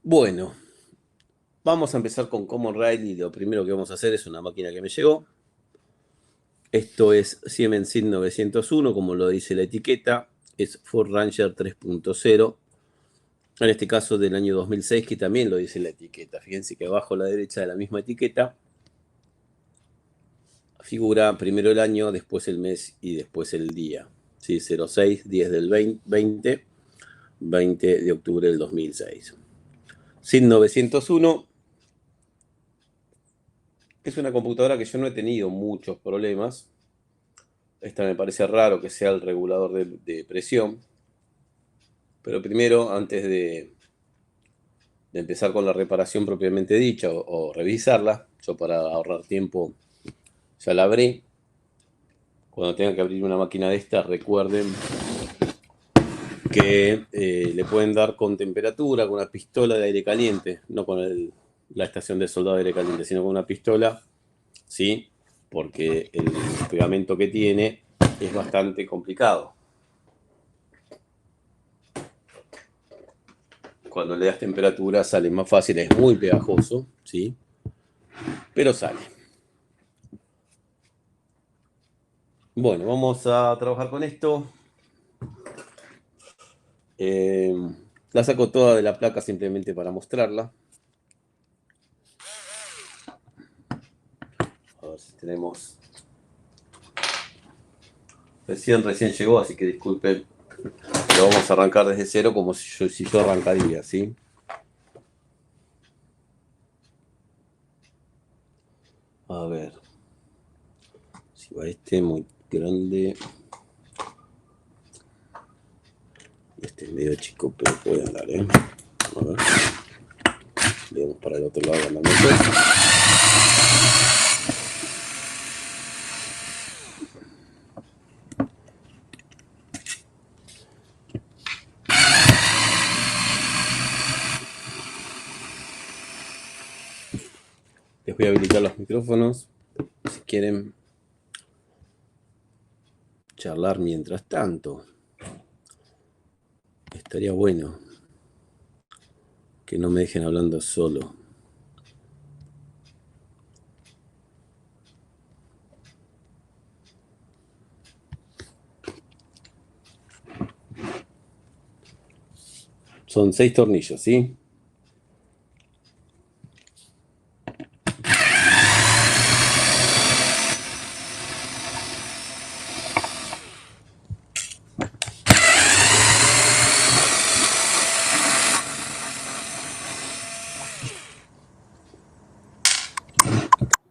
Bueno, vamos a empezar con Common Rail y lo primero que vamos a hacer es una máquina que me llegó. Esto es Siemens SID 901, como lo dice la etiqueta. Es Ford Ranger 3.0. En este caso del año 2006, que también lo dice la etiqueta. Fíjense que abajo a la derecha de la misma etiqueta figura primero el año, después el mes y después el día. ¿Sí? 06, 10 del 20, 20 de octubre del 2006. SID 901 es una computadora que yo no he tenido muchos problemas. Esta me parece raro que sea el regulador de presión. Pero primero, antes de empezar con la reparación propiamente dicha o revisarla, yo para ahorrar tiempo ya la abrí. Cuando tengan que abrir una máquina de estas, recuerden que le pueden dar con temperatura, con una pistola de aire caliente, no con la estación de soldado de aire caliente, sino con una pistola, ¿sí? Porque el pegamento que tiene es bastante complicado. Cuando le das temperatura sale más fácil, es muy pegajoso, ¿sí? Pero sale. Bueno, vamos a trabajar con esto. Eh, la saco toda de la placa simplemente para mostrarla. A ver si tenemos... Recién llegó, así que disculpen. Lo vamos a arrancar desde cero como si yo arrancaría, ¿sí? A ver. Si va este muy grande. Este es medio chico, pero puede andar, ¿eh? A ver. Vamos para el otro lado andando. Les voy a habilitar los micrófonos. Si quieren charlar mientras tanto. Estaría bueno que no me dejen hablando solo. Son 6 tornillos, ¿sí?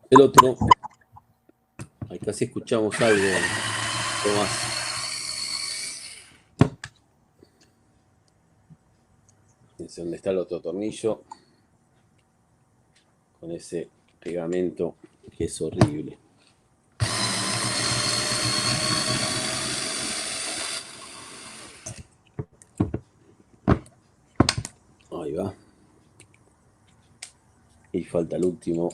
El otro, ahí casi escuchamos algo, Tomás. Fíjense dónde está el otro tornillo, con ese pegamento que es horrible. Ahí va. Y falta el último.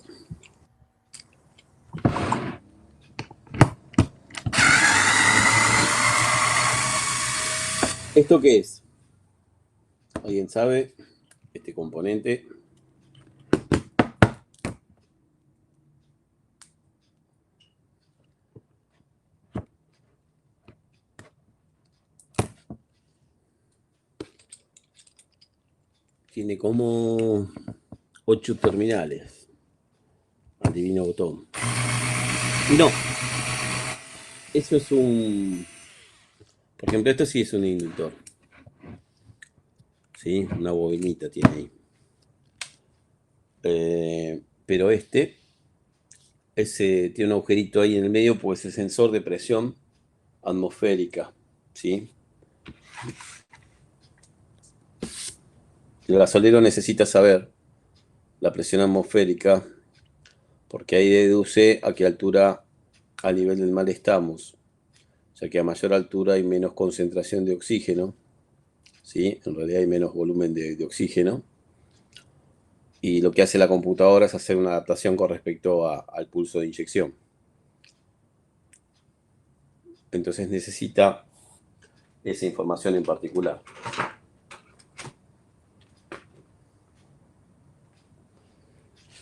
¿Esto qué es? ¿Alguien sabe? Este componente. Tiene como 8 terminales. Adivino botón. No, eso es un... Por ejemplo, esto sí es un inductor. ¿Sí? Una bobinita tiene ahí. Pero ese tiene un agujerito ahí en el medio, pues es el sensor de presión atmosférica. ¿Sí? El gasolero necesita saber la presión atmosférica porque ahí deduce a qué altura a nivel del mar estamos, ya que a mayor altura hay menos concentración de oxígeno, ¿sí? En realidad hay menos volumen de oxígeno, y lo que hace la computadora es hacer una adaptación con respecto al pulso de inyección. Entonces necesita esa información en particular.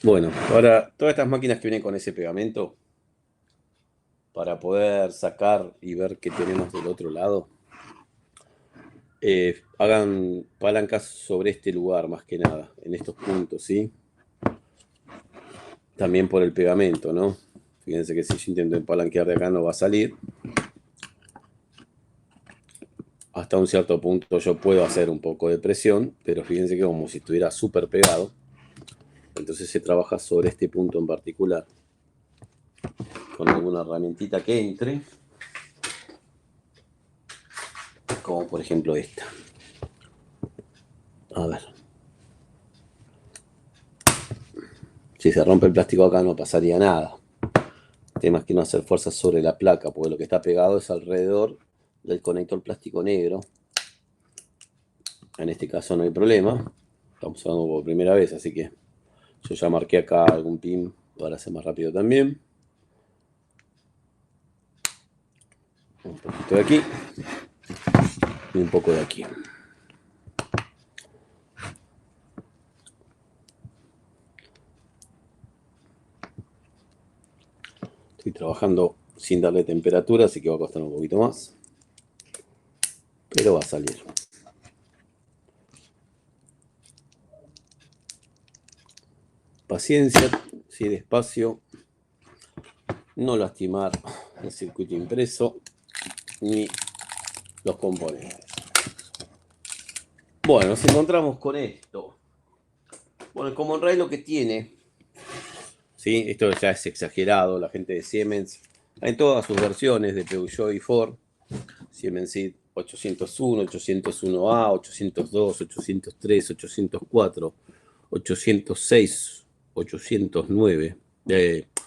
Bueno, ahora todas estas máquinas que vienen con ese pegamento, para poder sacar y ver qué tenemos del otro lado, hagan palancas sobre este lugar más que nada, en estos puntos, ¿sí? También por el pegamento, ¿no? Fíjense que si yo intento palanquear de acá no va a salir. Hasta un cierto punto yo puedo hacer un poco de presión, pero fíjense que como si estuviera súper pegado. Entonces se trabaja sobre este punto en particular, con alguna herramientita que entre, como por ejemplo esta. A ver. Si se rompe el plástico acá no pasaría nada. El tema es que no hacer fuerza sobre la placa, porque lo que está pegado es alrededor del conector plástico negro. En este caso no hay problema. Estamos hablando por primera vez, así que yo ya marqué acá algún pin para hacer más rápido también. Un poquito de aquí y un poco de aquí. Estoy trabajando sin darle temperatura, así que va a costar un poquito más. Pero va a salir. Paciencia, sí, despacio. No lastimar el circuito impreso ni los componentes. Bueno, nos encontramos con esto. Bueno, el Common Rail lo que tiene, ¿sí? Esto ya es exagerado, la gente de Siemens, en todas sus versiones de Peugeot y Ford, Siemens 801, 801A, 802, 803, 804, 806, 809,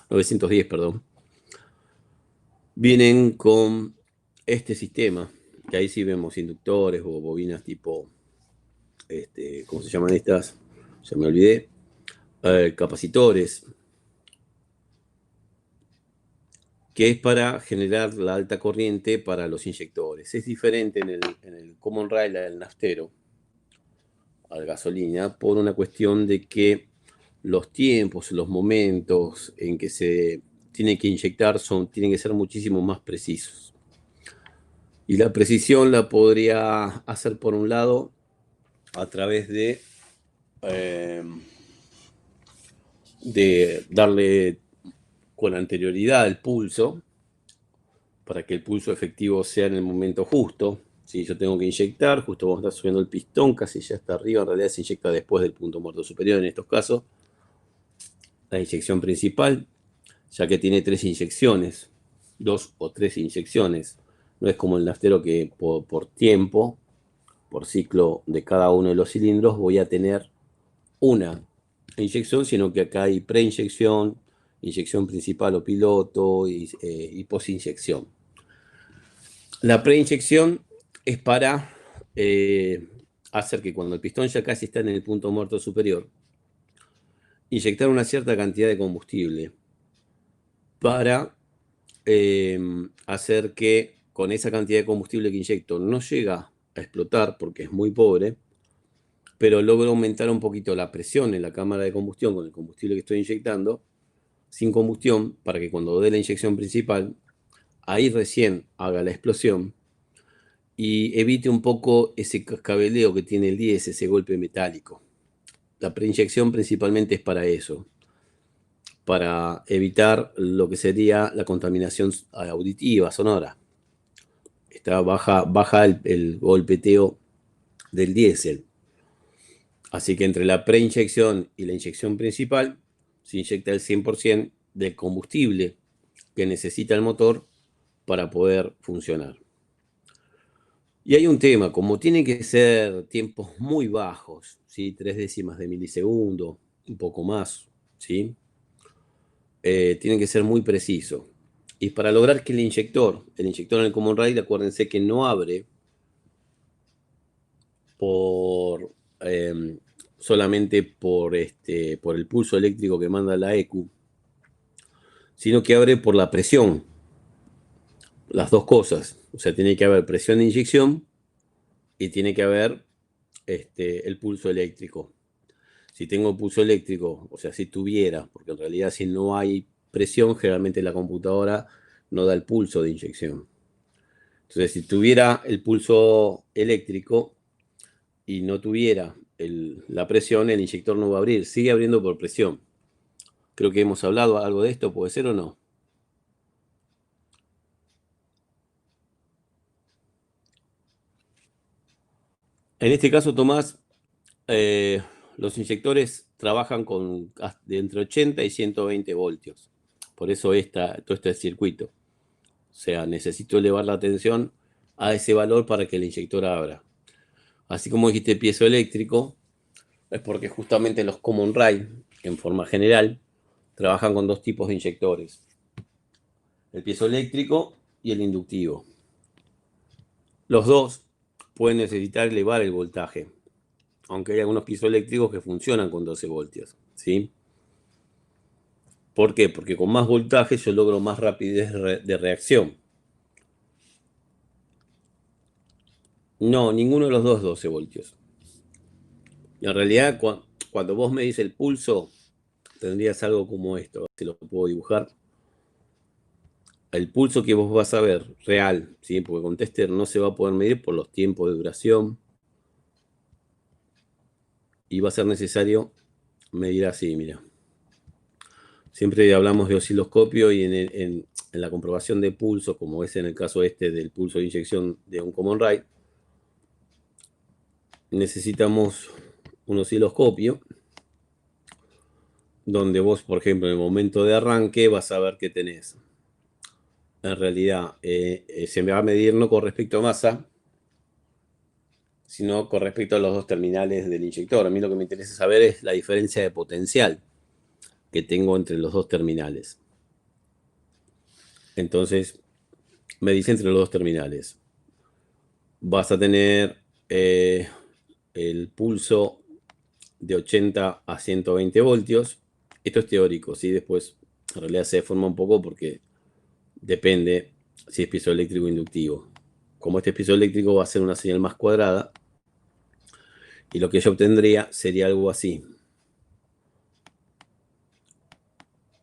910, perdón, vienen con este sistema, que ahí sí vemos inductores o bobinas tipo, ¿cómo se llaman estas? Ya me olvidé. Capacitores, que es para generar la alta corriente para los inyectores. Es diferente en el Common Rail al naftero, al gasolina, por una cuestión de que los tiempos, los momentos en que se tiene que inyectar tienen que ser muchísimo más precisos. Y la precisión la podría hacer por un lado a través eh, de darle con anterioridad el pulso, para que el pulso efectivo sea en el momento justo. Si yo tengo que inyectar, justo vamos a estar subiendo el pistón, casi ya está arriba, en realidad se inyecta después del punto muerto superior en estos casos. La inyección principal, ya que tiene 3 inyecciones, 2 o 3 inyecciones. No es como el naftero que por tiempo, por ciclo de cada uno de los cilindros, voy a tener una inyección, sino que acá hay preinyección, inyección principal o piloto y posinyección. La preinyección es para hacer que cuando el pistón ya casi está en el punto muerto superior, inyectar una cierta cantidad de combustible para hacer que con esa cantidad de combustible que inyecto no llega a explotar porque es muy pobre, pero logro aumentar un poquito la presión en la cámara de combustión con el combustible que estoy inyectando, sin combustión, para que cuando dé la inyección principal, ahí recién haga la explosión y evite un poco ese cascabeleo que tiene el 10, ese golpe metálico. La preinyección principalmente es para eso, para evitar lo que sería la contaminación auditiva, sonora. Baja el golpeteo del diésel. Así que entre la preinyección y la inyección principal se inyecta el 100% del combustible que necesita el motor para poder funcionar. Y hay un tema, como tienen que ser tiempos muy bajos, ¿sí? 3 décimas de milisegundo, un poco más, ¿sí? Tienen que ser muy precisos. Y para lograr que el inyector en el Common Rail, acuérdense que no abre por solamente por el pulso eléctrico que manda la EQ, sino que abre por la presión, las dos cosas. O sea, tiene que haber presión de inyección y tiene que haber el pulso eléctrico. Si tengo pulso eléctrico, o sea, si tuviera, porque en realidad si no hay presión, generalmente la computadora no da el pulso de inyección. Entonces, si tuviera el pulso eléctrico y no tuviera la presión, el inyector no va a abrir, sigue abriendo por presión. Creo que hemos hablado algo de esto, ¿puede ser o no? En este caso, Tomás, eh, los inyectores trabajan con de entre 80 y 120 voltios. Por eso todo este circuito. O sea, necesito elevar la tensión a ese valor para que el inyector abra. Así como dijiste piezoeléctrico, es porque justamente los common rail, en forma general, trabajan con dos tipos de inyectores. El piezoeléctrico y el inductivo. Los dos pueden necesitar elevar el voltaje, aunque hay algunos piezoeléctricos que funcionan con 12 voltios, ¿sí? ¿Por qué? Porque con más voltaje yo logro más rapidez de reacción. No, ninguno de los dos 12 voltios. En realidad, cuando vos medís el pulso, tendrías algo como esto. Si lo puedo dibujar. El pulso que vos vas a ver real, ¿sí? Porque con tester no se va a poder medir por los tiempos de duración. Y va a ser necesario medir así, mira. Siempre hablamos de osciloscopio y en la comprobación de pulso, como es en el caso este del pulso de inyección de un common rail, necesitamos un osciloscopio donde vos, por ejemplo, en el momento de arranque vas a ver qué tenés. En realidad, se me va a medir no con respecto a masa, sino con respecto a los dos terminales del inyector. A mí lo que me interesa saber es la diferencia de potencial que tengo entre los dos terminales. Entonces, me dice entre los dos terminales. Vas a tener el pulso de 80 a 120 voltios. Esto es teórico, ¿sí? Después, en realidad se deforma un poco porque depende si es piezoeléctrico o inductivo. Como este es piezoeléctrico, va a ser una señal más cuadrada. Y lo que yo obtendría sería algo así.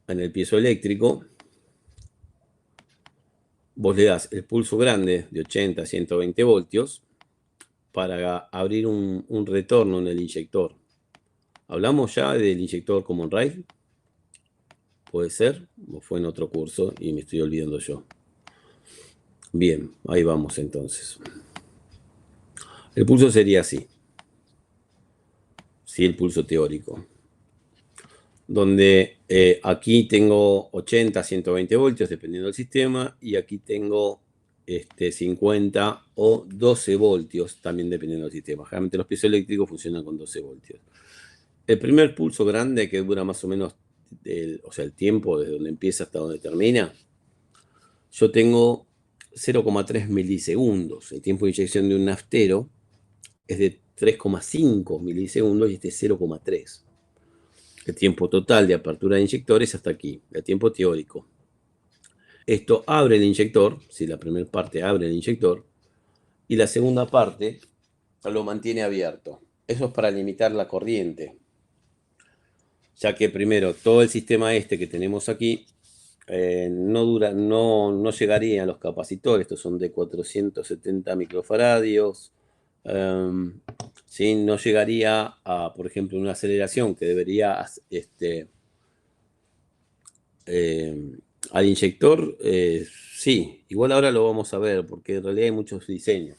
En el piezoeléctrico, vos le das el pulso grande de 80 a 120 voltios para abrir un retorno en el inyector. ¿Hablamos ya del inyector common rail? ¿Puede ser? ¿O fue en otro curso y me estoy olvidando yo? Bien, ahí vamos entonces. El pulso sería así. Sí, el pulso teórico. Donde aquí tengo 80, 120 voltios, dependiendo del sistema, y aquí tengo 50 o 12 voltios, también dependiendo del sistema. Generalmente los piezoeléctricos funcionan con 12 voltios. El primer pulso grande, que dura más o menos o sea, el tiempo desde donde empieza hasta donde termina, yo tengo 0,3 milisegundos. El tiempo de inyección de un naftero es de 3,5 milisegundos y este es 0,3. El tiempo total de apertura de inyectores hasta aquí, el tiempo teórico. Esto abre el inyector, si la primera parte abre el inyector, y la segunda parte lo mantiene abierto. Eso es para limitar la corriente, ya que primero todo el sistema este que tenemos aquí no llegaría a los capacitores. Estos son de 470 microfaradios. ¿Sí? No llegaría a, por ejemplo, una aceleración que debería al inyector. Sí, igual ahora lo vamos a ver porque en realidad hay muchos diseños.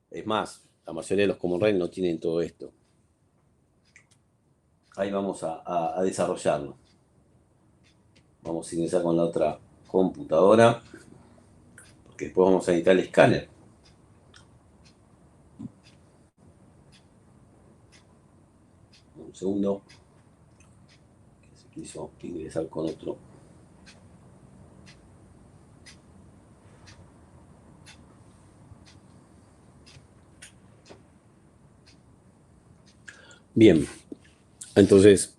Es más, la mayoría de los common rail no tienen todo esto. Ahí vamos a desarrollarlo. Vamos a iniciar con la otra computadora, porque después vamos a editar el escáner. Un segundo, que se quiso ingresar con otro. Bien, entonces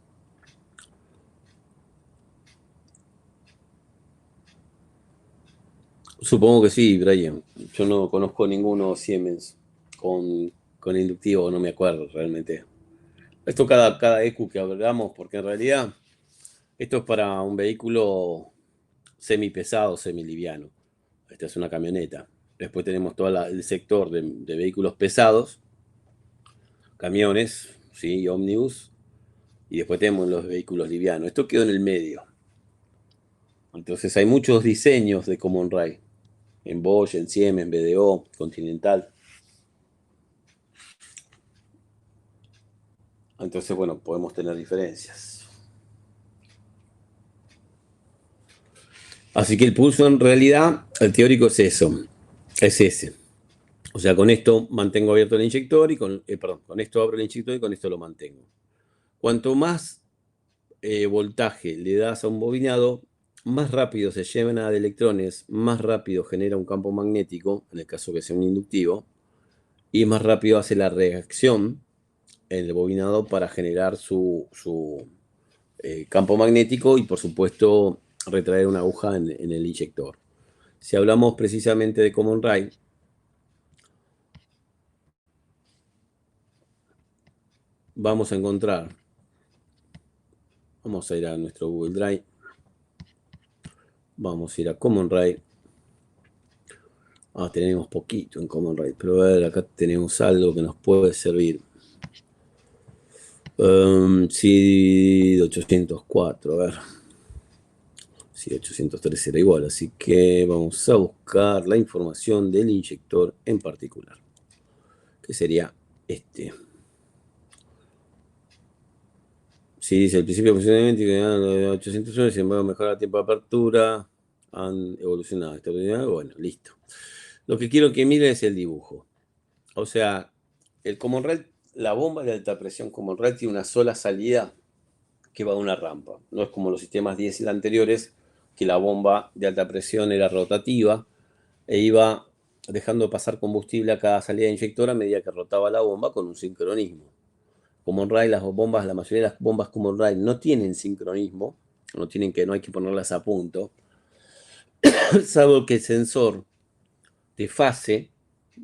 supongo que sí, Brian. Yo no conozco ninguno Siemens con inductivo, no me acuerdo realmente. Esto cada EQ que hablamos, porque en realidad esto es para un vehículo semipesado, semiliviano. Esta es una camioneta. Después tenemos todo el sector de vehículos pesados, camiones, ¿sí? Ómnibus. Y después tenemos los vehículos livianos. Esto quedó en el medio. Entonces hay muchos diseños de Common Rail. En Bosch, en Siemens, en BDO, Continental. Entonces, bueno, podemos tener diferencias. Así que el pulso en realidad, el teórico es eso, es ese. O sea, con esto mantengo abierto el inyector y perdón, con esto abro el inyector y con esto lo mantengo. Cuanto más voltaje le das a un bobinado, más rápido se llena de electrones, más rápido genera un campo magnético, en el caso que sea un inductivo, y más rápido hace la reacción en el bobinado para generar su campo magnético y por supuesto retraer una aguja en el inyector. Si hablamos precisamente de Common Rail, vamos a encontrar, vamos a ir a nuestro Google Drive, vamos a ir a Common Rail. Tenemos poquito en Common Rail, pero a ver, acá tenemos algo que nos puede servir. Sí, 804, a ver. Sí, 803 era igual, así que vamos a buscar la información del inyector en particular, que sería este. Sí, dice el principio de funcionamiento que 801, sin embargo, mejora el tiempo de apertura, han evolucionado. Bueno, listo. Lo que quiero que mire es el dibujo. O sea, el Common Rail, la bomba de alta presión Common Rail tiene una sola salida que va a una rampa. No es como los sistemas diésel anteriores, que la bomba de alta presión era rotativa e iba dejando pasar combustible a cada salida de inyector a medida que rotaba la bomba con un sincronismo. Common Rail, las bombas, la mayoría de las bombas Common Rail no tienen sincronismo, no hay que ponerlas a punto, salvo que el sensor de fase,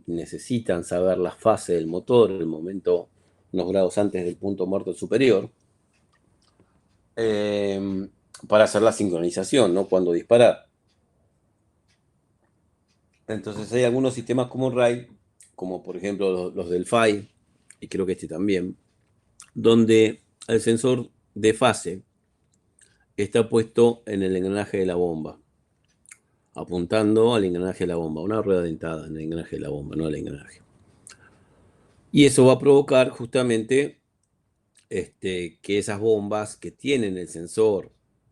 necesitan saber la fase del motor, el momento unos grados antes del punto muerto superior, eh, para hacer la sincronización, ¿no? Cuando disparar. Entonces hay algunos sistemas como Rail, como por ejemplo los del FAI, y creo que este también, donde el sensor de fase está puesto en el engranaje de la bomba, apuntando al engranaje de la bomba, una rueda dentada en el engranaje de la bomba, no al engranaje. Y eso va a provocar justamente que esas bombas que tienen el sensor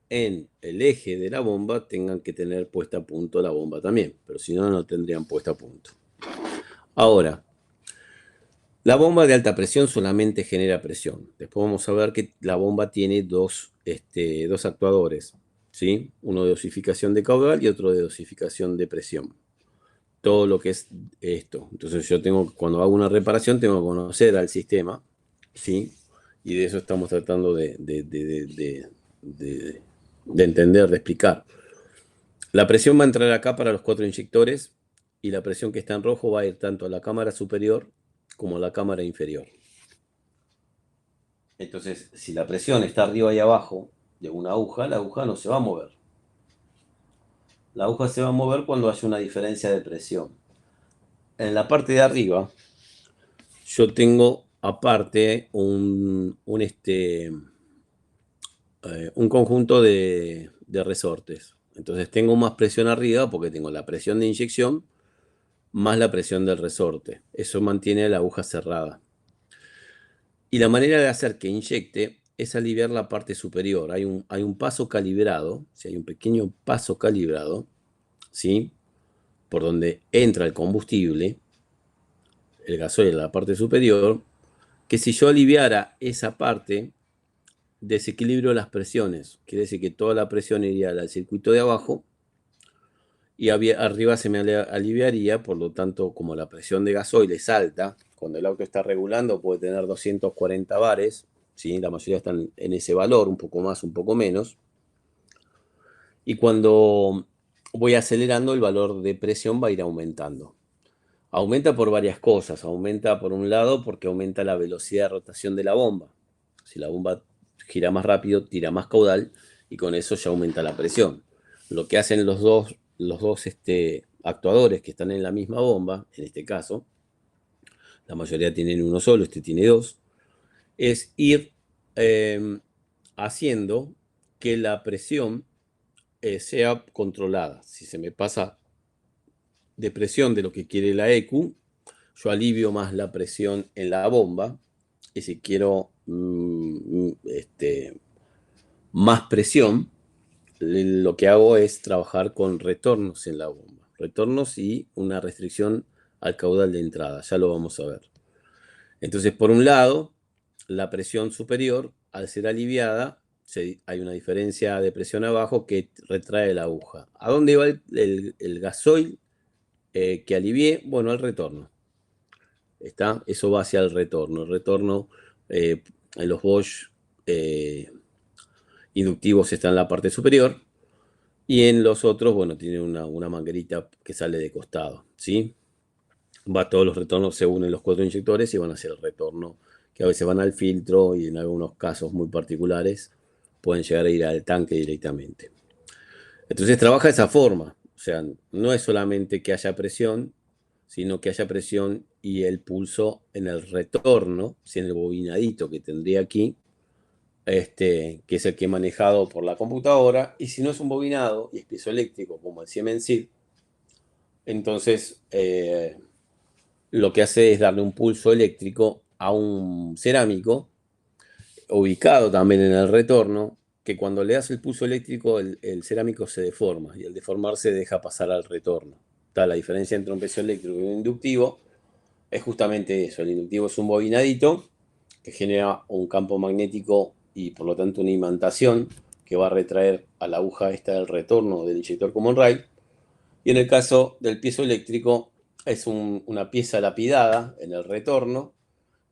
en el eje de la bomba tengan que tener puesta a punto la bomba también, pero si no, no tendrían puesta a punto. Ahora, la bomba de alta presión solamente genera presión. Después vamos a ver que la bomba tiene dos actuadores, ¿sí? Uno de dosificación de caudal y otro de dosificación de presión. Todo lo que es esto. Entonces cuando hago una reparación, tengo que conocer al sistema, ¿sí? Y de eso estamos tratando de entender, de explicar. La presión va a entrar acá para los 4 inyectores y la presión que está en rojo va a ir tanto a la cámara superior como a la cámara inferior. Entonces, si la presión está arriba y abajo de una aguja, la aguja no se va a mover. La aguja se va a mover cuando haya una diferencia de presión. En la parte de arriba, yo tengo aparte un conjunto de resortes. Entonces tengo más presión arriba porque tengo la presión de inyección más la presión del resorte. Eso mantiene la aguja cerrada. Y la manera de hacer que inyecte es aliviar la parte superior. Hay un paso calibrado, si hay un pequeño paso calibrado, ¿sí? Por donde entra el combustible, el gasoil en la parte superior, que si yo aliviara esa parte, desequilibro las presiones. Quiere decir que toda la presión iría al circuito de abajo y arriba se me aliviaría, por lo tanto, como la presión de gasoil es alta, cuando el auto está regulando puede tener 240 bares, ¿sí? La mayoría están en ese valor, un poco más, un poco menos, y cuando voy acelerando el valor de presión va a ir aumentando. Aumenta por varias cosas, aumenta por un lado porque aumenta la velocidad de rotación de la bomba, Si la bomba gira más rápido, tira más caudal y con eso ya aumenta la presión. Lo que hacen los dos actuadores que están en la misma bomba, en este caso, la mayoría tienen uno solo, este tiene dos, es ir haciendo que la presión sea controlada. Si se me pasa de presión de lo que quiere la EQ, yo alivio más la presión en la bomba, y si quiero más presión, lo que hago es trabajar con retornos en la bomba. Retornos y una restricción al caudal de entrada, ya lo vamos a ver. Entonces, por un lado, la presión superior, al ser aliviada, hay una diferencia de presión abajo que retrae la aguja. ¿A dónde va el gasoil que alivié? Bueno, al retorno. ¿Está? Eso va hacia el retorno. El retorno en los Bosch inductivos está en la parte superior y en los otros, bueno, tiene una manguerita que sale de costado, ¿sí? Todos los retornos se unen los 4 inyectores y van hacia el retorno, que a veces van al filtro y en algunos casos muy particulares pueden llegar a ir al tanque directamente. Entonces trabaja de esa forma, o sea, no es solamente que haya presión, sino que haya presión y el pulso en el retorno, si en el bobinadito que tendría aquí, que es el que he manejado por la computadora, y si no es un bobinado y es piezoeléctrico como el Siemens SID, entonces lo que hace es darle un pulso eléctrico a un cerámico ubicado también en el retorno, que cuando le das el pulso eléctrico el cerámico se deforma y al deformarse deja pasar al retorno. La diferencia entre un piezoeléctrico y un inductivo es justamente eso. El inductivo es un bobinadito que genera un campo magnético y por lo tanto una imantación que va a retraer a la aguja esta del retorno del inyector Common Rail. Y en el caso del piezoeléctrico es una pieza lapidada en el retorno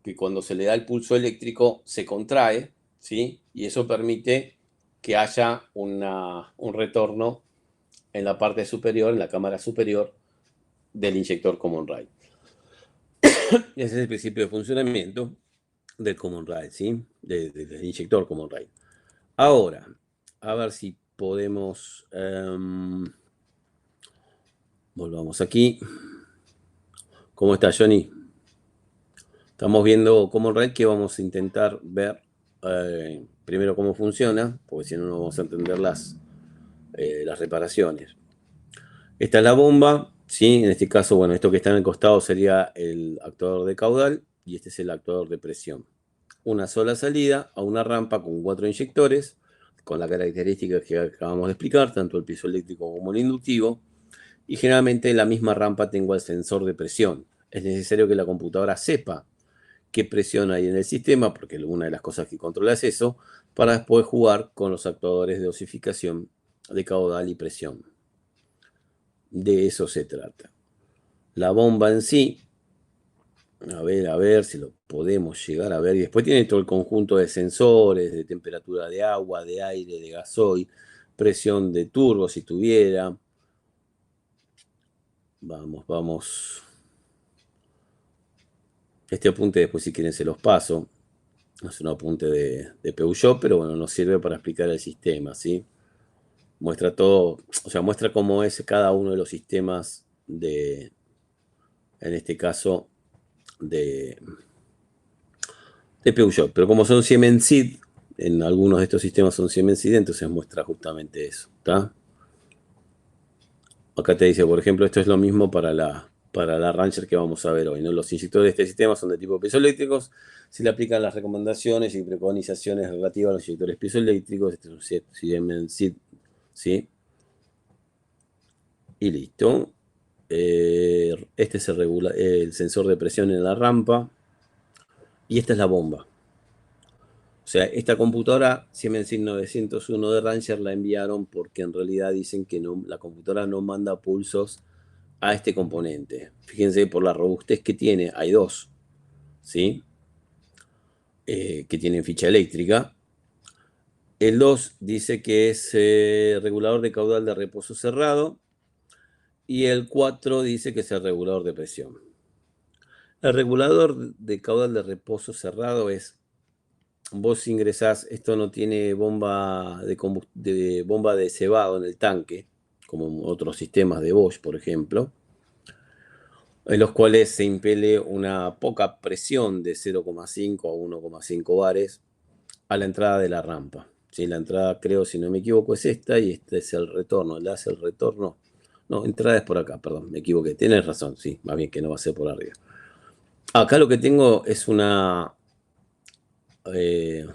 que cuando se le da el pulso eléctrico se contrae, ¿sí? Y eso permite que haya un retorno en la parte superior, en la cámara superior del inyector Common Rail. Ese es el principio de funcionamiento del Common Rail, ¿sí? Del inyector Common Rail. Ahora, a ver si podemos... volvamos aquí. ¿Cómo está, Johnny? Estamos viendo Common Rail, que vamos a intentar ver primero cómo funciona, porque si no, no vamos a entender las reparaciones. Esta es la bomba, ¿sí? En este caso, bueno, esto que está en el costado sería el actuador de caudal y este es el actuador de presión. Una sola salida a una rampa con 4 inyectores, con la característica que acabamos de explicar, tanto el piezoeléctrico como el inductivo, y generalmente en la misma rampa tengo el sensor de presión. Es necesario que la computadora sepa qué presión hay en el sistema, porque una de las cosas que controla es eso, para después jugar con los actuadores de dosificación de caudal y presión. De eso se trata. La bomba en sí, a ver si lo podemos llegar a ver. Y después tiene todo el conjunto de sensores, de temperatura de agua, de aire, de gasoil, presión de turbo si tuviera. Vamos. Este apunte después si quieren se los paso. Es un apunte de Peugeot, pero bueno, nos sirve para explicar el sistema, ¿sí? Muestra todo, o sea, muestra cómo es cada uno de los sistemas en este caso, de Peugeot. Pero como son Siemens SID, en algunos de estos sistemas son Siemens SID, entonces muestra justamente eso, ¿está? Acá te dice, por ejemplo, esto es lo mismo para la Rancher que vamos a ver hoy, ¿no? Los inyectores de este sistema son de tipo piezoeléctricos. Se le aplican las recomendaciones y preconizaciones relativas a los inyectores piezoeléctricos. Este es un Siemens SID, ¿sí? Y listo. Este es el sensor de presión en la rampa. Y esta es la bomba. O sea, esta computadora Siemens SID 901 de Ranger la enviaron porque en realidad dicen que no, la computadora no manda pulsos a este componente. Fíjense por la robustez que tiene, hay dos, ¿sí? Que tienen ficha eléctrica. El 2 dice que es regulador de caudal de reposo cerrado y el 4 dice que es el regulador de presión. El regulador de caudal de reposo cerrado es vos ingresás, esto no tiene bomba bomba de cebado en el tanque, como otros sistemas de Bosch, por ejemplo, en los cuales se impele una poca presión de 0,5 a 1,5 bares a la entrada de la rampa. ¿Sí? La entrada, creo, si no me equivoco, es esta y este es el retorno. ¿Le hace el retorno? No, entrada es por acá, perdón, me equivoqué. Tienes razón, sí, más bien que no va a ser por arriba. Acá lo que tengo es eh,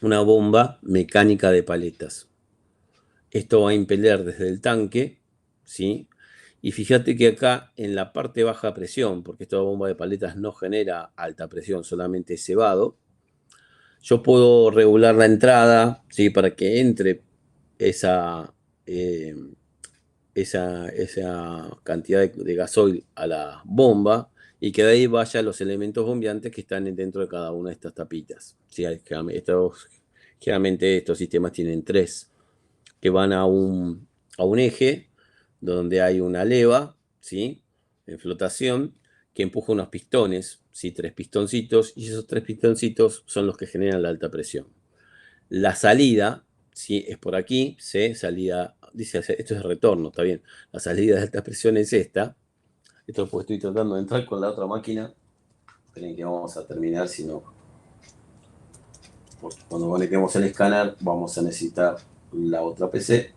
una bomba mecánica de paletas. Esto va a impeler desde el tanque, ¿sí? Y fíjate que acá en la parte baja presión, porque esta bomba de paletas no genera alta presión, solamente cebado, yo puedo regular la entrada, ¿sí? Para que entre esa, eh, esa cantidad de gasoil a la bomba y que de ahí vaya los elementos bombeantes que están dentro de cada una de estas tapitas. ¿Sí? Generalmente estos sistemas tienen tres que van a un eje donde hay una leva, ¿sí? En flotación, que empuja unos pistones, ¿sí? Tres pistoncitos, y esos tres pistoncitos son los que generan la alta presión. La salida, ¿sí? Es por aquí, ¿sí? Salida, dice, esto es retorno, está bien. La salida de alta presión es esta. Esto pues estoy tratando de entrar con la otra máquina. Esperen que vamos a terminar, si no, porque cuando conectemos el escáner vamos a necesitar la otra PC.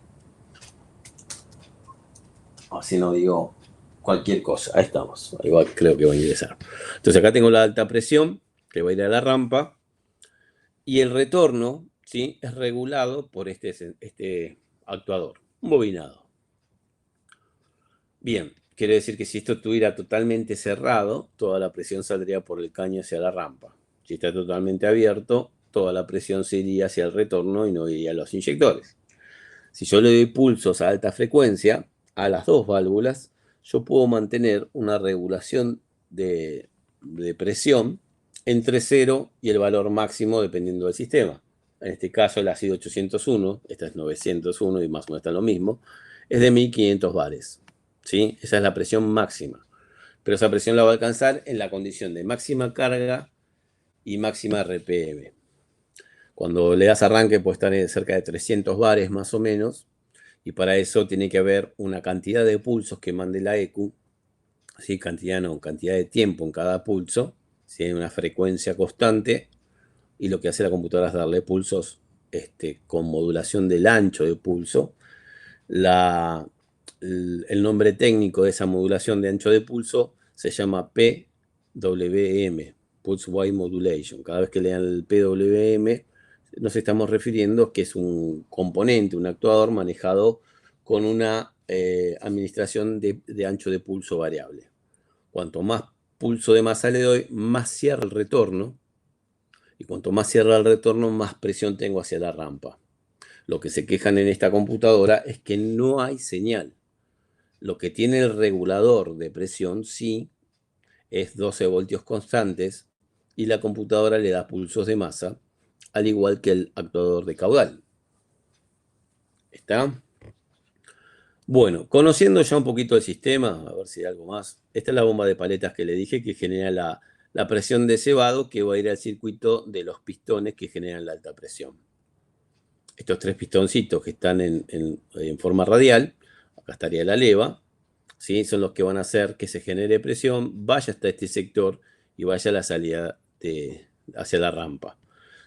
Así no digo cualquier cosa. Ahí estamos. Ahí va, creo que va a ingresar. Entonces acá tengo la alta presión que va a ir a la rampa y el retorno, ¿sí? Es regulado por este actuador, un bobinado. Bien, quiere decir que si esto estuviera totalmente cerrado, toda la presión saldría por el caño hacia la rampa. Si está totalmente abierto, toda la presión se iría hacia el retorno y no iría a los inyectores. Si yo le doy pulsos a alta frecuencia a las dos válvulas, yo puedo mantener una regulación de presión entre 0 y el valor máximo dependiendo del sistema. En este caso el ácido 801, esta es 901 y más o menos está lo mismo, es de 1500 bares. ¿Sí? Esa es la presión máxima. Pero esa presión la va a alcanzar en la condición de máxima carga y máxima RPM. Cuando le das arranque puede estar en cerca de 300 bares más o menos, y para eso tiene que haber una cantidad de pulsos que mande la EQ, ¿sí? Cantidad no, cantidad de tiempo en cada pulso, ¿sí? Hay una frecuencia constante, y lo que hace la computadora es darle pulsos con modulación del ancho de pulso. La, el nombre técnico de esa modulación de ancho de pulso se llama PWM, Pulse Wide Modulation. Cada vez que lean el PWM, nos estamos refiriendo que es un componente, un actuador manejado con una administración de ancho de pulso variable. Cuanto más pulso de masa le doy, más cierra el retorno, y cuanto más cierra el retorno, más presión tengo hacia la rampa. Lo que se quejan en esta computadora es que no hay señal. Lo que tiene el regulador de presión sí es 12 voltios constantes, y la computadora le da pulsos de masa, al igual que el actuador de caudal. ¿Está? Bueno, conociendo ya un poquito el sistema, a ver si hay algo más. Esta es la bomba de paletas que le dije que genera la presión de cebado que va a ir al circuito de los pistones que generan la alta presión. Estos tres pistoncitos que están en forma radial, acá estaría la leva, ¿sí? Son los que van a hacer que se genere presión, vaya hasta este sector y vaya a la salida hacia la rampa.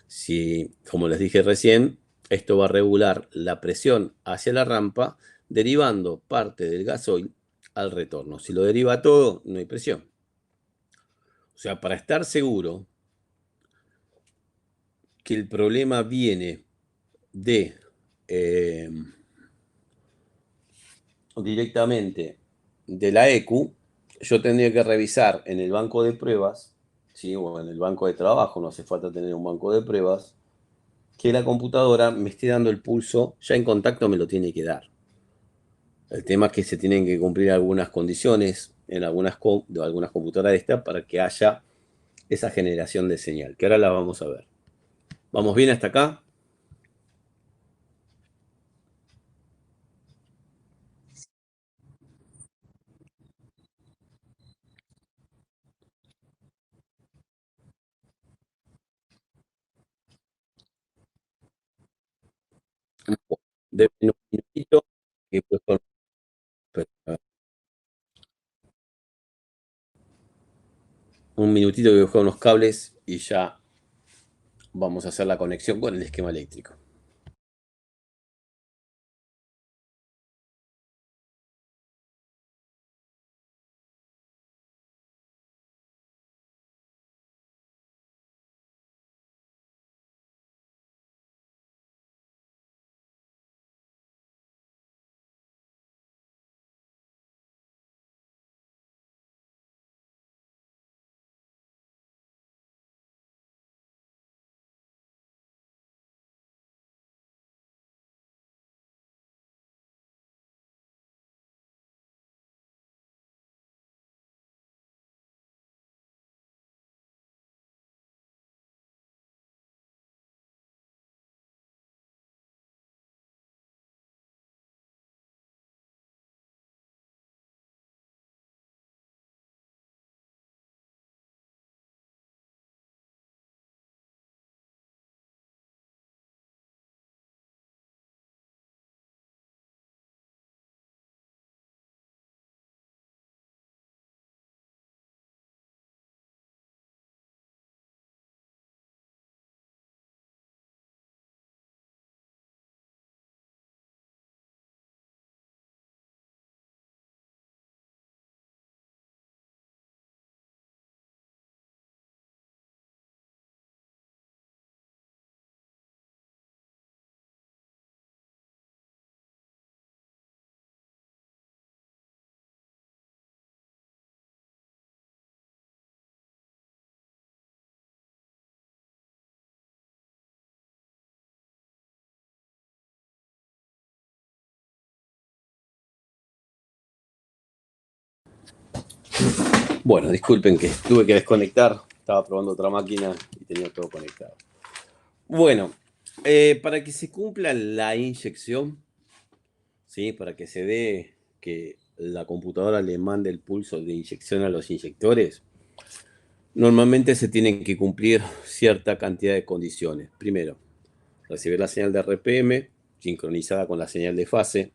Si, como les dije recién, esto va a regular la presión hacia la rampa, derivando parte del gasoil al retorno. Si lo deriva todo, no hay presión. O sea, para estar seguro que el problema viene de eh, directamente de la EQ, yo tendría que revisar en el banco de pruebas, ¿sí? O en el banco de trabajo, no hace falta tener un banco de pruebas, que la computadora me esté dando el pulso, ya en contacto me lo tiene que dar. El tema es que se tienen que cumplir algunas condiciones en de algunas computadoras de estas para que haya esa generación de señal, que ahora la vamos a ver. ¿Vamos bien hasta acá? Denme un minutito que busco, un minutito que busco unos cables y ya vamos a hacer la conexión con el esquema eléctrico. Bueno, disculpen que tuve que desconectar, estaba probando otra máquina y tenía todo conectado. Bueno, para que se cumpla la inyección, ¿sí? Para que se dé que la computadora le mande el pulso de inyección a los inyectores, normalmente se tienen que cumplir cierta cantidad de condiciones. Primero, recibir la señal de RPM sincronizada con la señal de fase.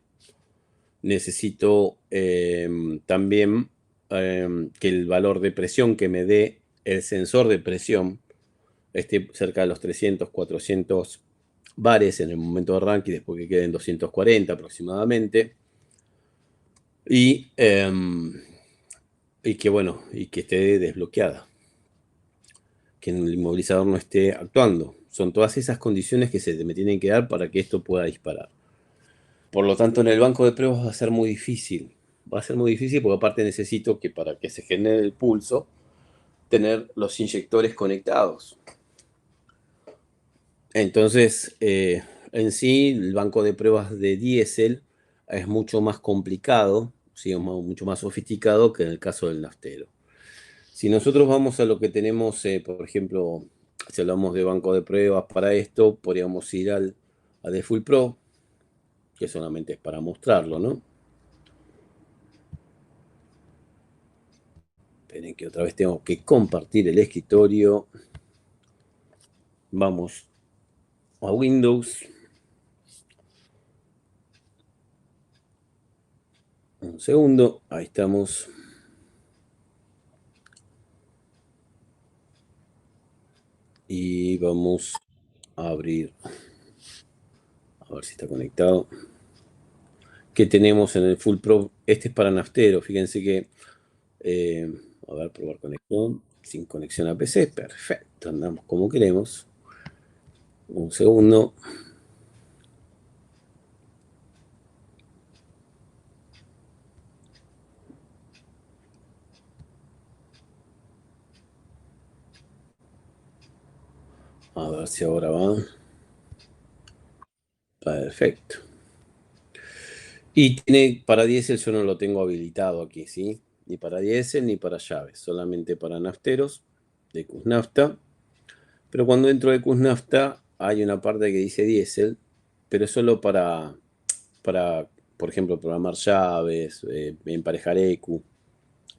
Necesito también que el valor de presión que me dé el sensor de presión esté cerca de los 300, 400 bares en el momento de arranque y después que queden 240 aproximadamente. Y que bueno, y que esté desbloqueada, que el inmovilizador no esté actuando. Son todas esas condiciones que se me tienen que dar para que esto pueda disparar. Por lo tanto, en el banco de pruebas va a ser muy difícil. Va a ser muy difícil porque aparte necesito que para que se genere el pulso, tener los inyectores conectados. Entonces, en sí, el banco de pruebas de diésel es mucho más complicado, ¿sí? Mucho más sofisticado que en el caso del naftero. Si nosotros vamos a lo que tenemos, por ejemplo, si hablamos de banco de pruebas para esto, podríamos ir a Defull Pro, que solamente es para mostrarlo, ¿no? Esperen que otra vez tengo que compartir el escritorio. Vamos a Windows. Un segundo, ahí estamos. Y vamos a abrir, a ver si está conectado. ¿Qué tenemos en el Full Pro? Este es para naftero, fíjense que, a ver, probar conexión, sin conexión a PC, perfecto, andamos como queremos. Un segundo. A ver si ahora va. Perfecto. Y tiene para diésel, yo no lo tengo habilitado aquí, ¿sí? Ni para diésel ni para llaves, solamente para nafteros de Cusnafta. Pero cuando entro de Cusnafta hay una parte que dice diésel, pero es solo para, por ejemplo, programar llaves, emparejar EQ.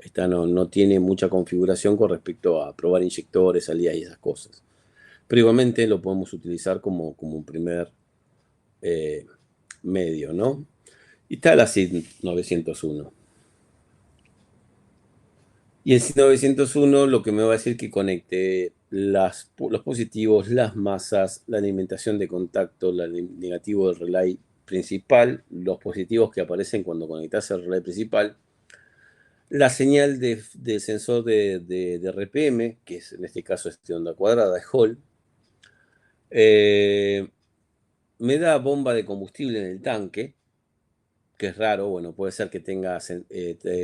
Esta no tiene mucha configuración con respecto a probar inyectores, salidas y esas cosas. Pero igualmente lo podemos utilizar como un primer medio, ¿no? Y está la SID 901. Y el SID 901 lo que me va a decir que conecte los positivos, las masas, la alimentación de contacto, el negativo del relay principal, los positivos que aparecen cuando conectas al relay principal, la señal de sensor de RPM, que es en este caso de onda cuadrada, es Hall, me da bomba de combustible en el tanque, que es raro, bueno, puede ser que tenga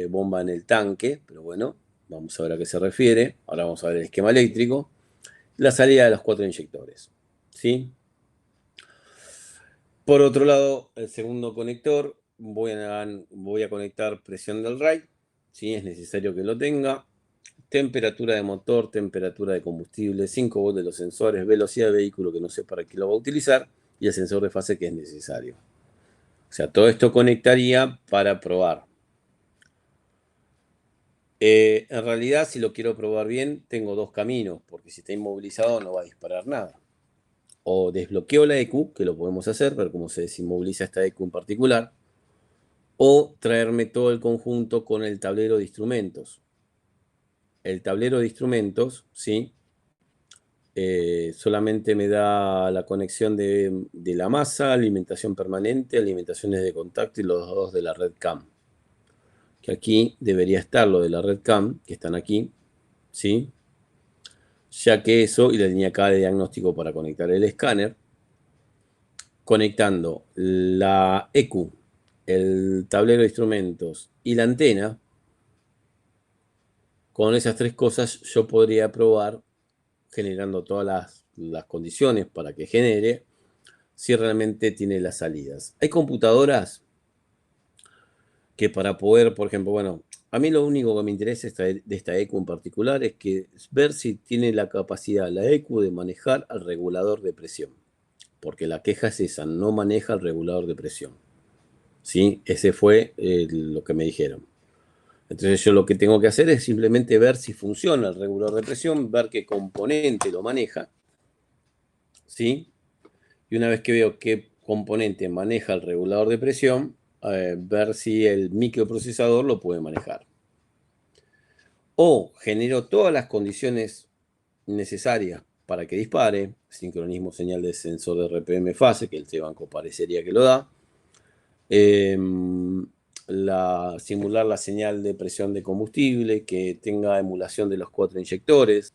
bomba en el tanque, pero bueno, vamos a ver a qué se refiere. Ahora vamos a ver el esquema eléctrico. La salida de los 4 inyectores, ¿sí? Por otro lado, el segundo conector, voy a conectar presión del RAID, ¿sí? Es necesario que lo tenga. Temperatura de motor, temperatura de combustible, 5 volts de los sensores, velocidad de vehículo que no sé para qué lo va a utilizar y el sensor de fase que es necesario. O sea, todo esto conectaría para probar. En realidad, si lo quiero probar bien, tengo dos caminos, porque si está inmovilizado no va a disparar nada. O desbloqueo la EQ, que lo podemos hacer, ver cómo se desinmoviliza esta EQ en particular, o traerme todo el conjunto con el tablero de instrumentos. El tablero de instrumentos, ¿sí? Solamente me da la conexión de la masa, alimentación permanente, alimentaciones de contacto y los dos de la red CAM. Que aquí debería estar lo de la red CAM, que están aquí, ¿sí? Ya que eso y la línea K de diagnóstico para conectar el escáner, conectando la EQ, el tablero de instrumentos y la antena, con esas tres cosas yo podría probar generando todas las condiciones para que genere si realmente tiene las salidas. Hay computadoras que para poder, por ejemplo, bueno, a mí lo único que me interesa de esta EQ en particular es que ver si tiene la capacidad la EQ de manejar al regulador de presión. Porque la queja es esa, no maneja el regulador de presión. ¿Sí? Ese fue lo que me dijeron. Entonces yo lo que tengo que hacer es simplemente ver si funciona el regulador de presión, ver qué componente lo maneja, ¿sí? Y una vez que veo qué componente maneja el regulador de presión, ver si el microprocesador lo puede manejar. O genero todas las condiciones necesarias para que dispare, sincronismo señal de sensor de RPM fase, que el C-Banco parecería que lo da, simular la señal de presión de combustible, que tenga emulación de los 4 inyectores.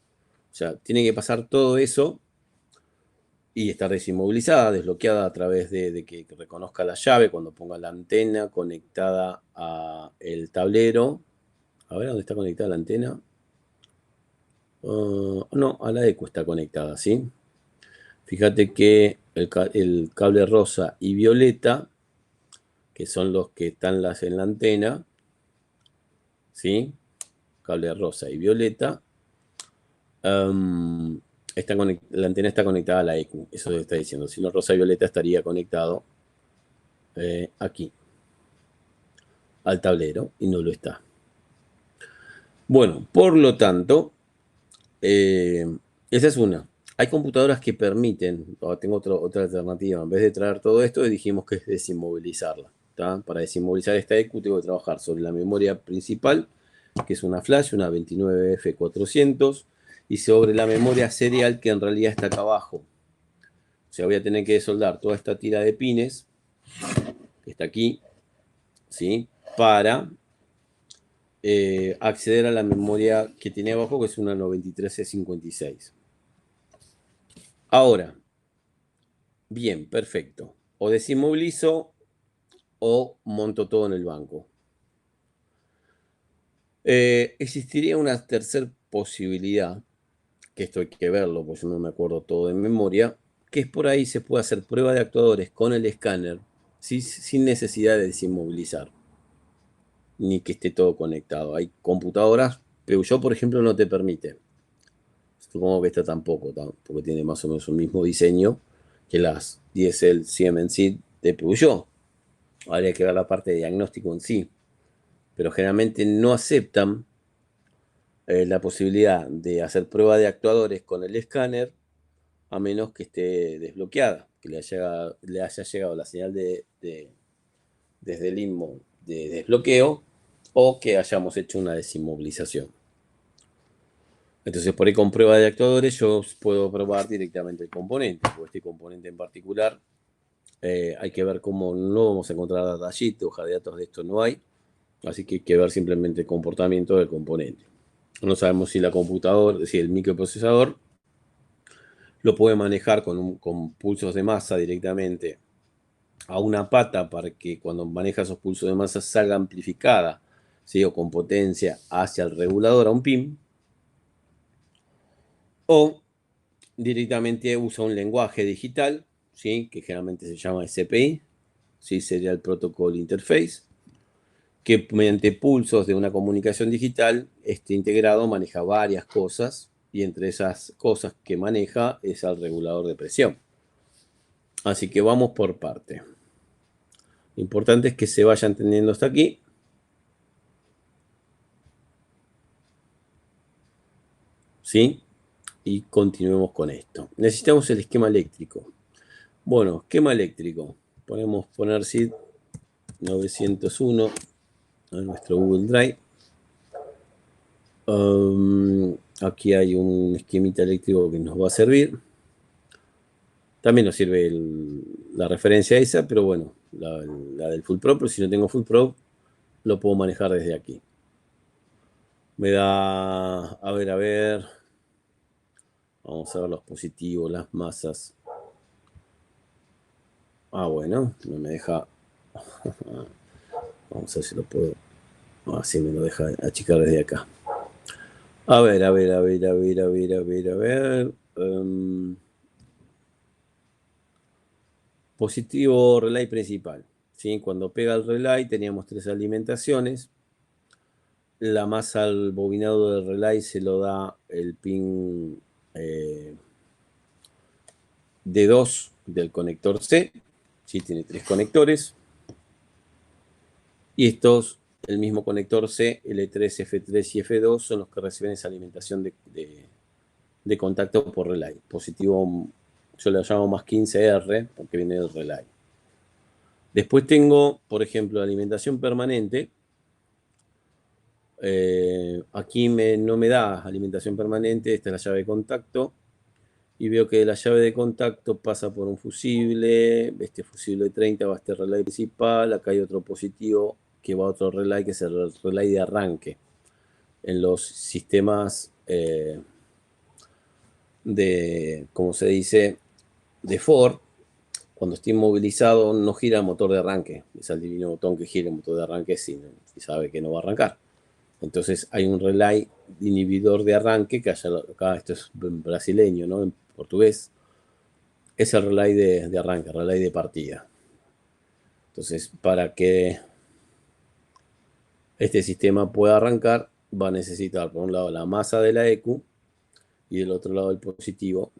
O sea, tiene que pasar todo eso y estar desinmovilizada, desbloqueada a través de que reconozca la llave cuando ponga la antena conectada al tablero. A ver, ¿dónde está conectada la antena? No, a la ECU está conectada, ¿sí? Fíjate que el cable rosa y violeta, que son los que están en la antena, ¿sí? Cable rosa y violeta, la antena está conectada a la EQ, eso está diciendo. Si no, rosa y violeta estaría conectado aquí, al tablero, y no lo está. Bueno, por lo tanto, esa es una. Hay computadoras que permiten, tengo otra alternativa, en vez de traer todo esto, dijimos que es desinmovilizarla. ¿Tá? Para desinmovilizar esta EQ tengo que trabajar sobre la memoria principal, que es una flash, una 29F400, y sobre la memoria serial que en realidad está acá abajo. O sea, voy a tener que soldar toda esta tira de pines, que está aquí, ¿sí? Para acceder a la memoria que tiene abajo, que es una 93C56. Ahora, bien, perfecto. O desinmovilizo o monto todo en el banco. Existiría una tercera posibilidad, que esto hay que verlo, porque yo no me acuerdo todo de memoria, que es por ahí se puede hacer prueba de actuadores con el escáner sin necesidad de desinmovilizar, ni que esté todo conectado. Hay computadoras, pero yo, por ejemplo, no te permite. Supongo que esta tampoco, porque tiene más o menos el mismo diseño que las DSL Siemens de Peugeot. Habría que ver la parte de diagnóstico en sí. Pero generalmente no aceptan la posibilidad de hacer prueba de actuadores con el escáner a menos que esté desbloqueada, que le haya llegado la señal desde el INMO de desbloqueo o que hayamos hecho una desinmovilización. Entonces, por ahí con prueba de actuadores yo puedo probar directamente el componente, porque este componente en particular hay que ver cómo no vamos a encontrar datasheet, hoja de datos de esto no hay, así que hay que ver simplemente el comportamiento del componente. No sabemos si la computadora, si el microprocesador lo puede manejar con pulsos de masa directamente a una pata para que cuando maneja esos pulsos de masa salga amplificada, ¿sí? O con potencia hacia el regulador, a un pin, o directamente usa un lenguaje digital, ¿sí? Que generalmente se llama SPI, ¿sí? Serial Protocol Interface, que mediante pulsos de una comunicación digital, este integrado maneja varias cosas, y entre esas cosas que maneja es el regulador de presión. Así que vamos por parte. Lo importante es que se vayan entendiendo hasta aquí. ¿Sí? Y continuemos con esto. Necesitamos el esquema eléctrico. Bueno, esquema eléctrico. Podemos poner SID 901 a nuestro Google Drive. Aquí hay un esquemita eléctrico que nos va a servir. También nos sirve la referencia esa, pero bueno, la del Full Pro, pero si no tengo Full Pro, lo puedo manejar desde aquí. Me da, a ver. Vamos a ver los positivos, las masas. Bueno, no me deja. Vamos a ver si lo puedo. Así me lo deja achicar desde acá. A ver. Positivo relay principal. ¿Sí? Cuando pega el relay teníamos 3 alimentaciones. La masa al bobinado del relay se lo da el pin D2 del conector C. ¿Sí? Tiene 3 conectores. Y estos, el mismo conector C, L3, F3 y F2 son los que reciben esa alimentación de contacto por relay. Positivo, yo le llamo más 15R porque viene del relay. Después tengo, por ejemplo, alimentación permanente. Aquí no me da alimentación permanente, esta es la llave de contacto. Y veo que la llave de contacto pasa por un fusible. Este fusible de 30 va a este relay principal. Acá hay otro positivo que va a otro relay, que es el relay de arranque. En los sistemas como se dice, de Ford, cuando esté inmovilizado no gira el motor de arranque. Es el divino botón que gira el motor de arranque si sabe que no va a arrancar. Entonces hay un relay inhibidor de arranque, que acá esto es brasileño, ¿no? En portugués. Es el relay de arranque, relay de partida. Entonces, para que este sistema pueda arrancar, va a necesitar, por un lado, la masa de la EQ y del otro lado el positivo.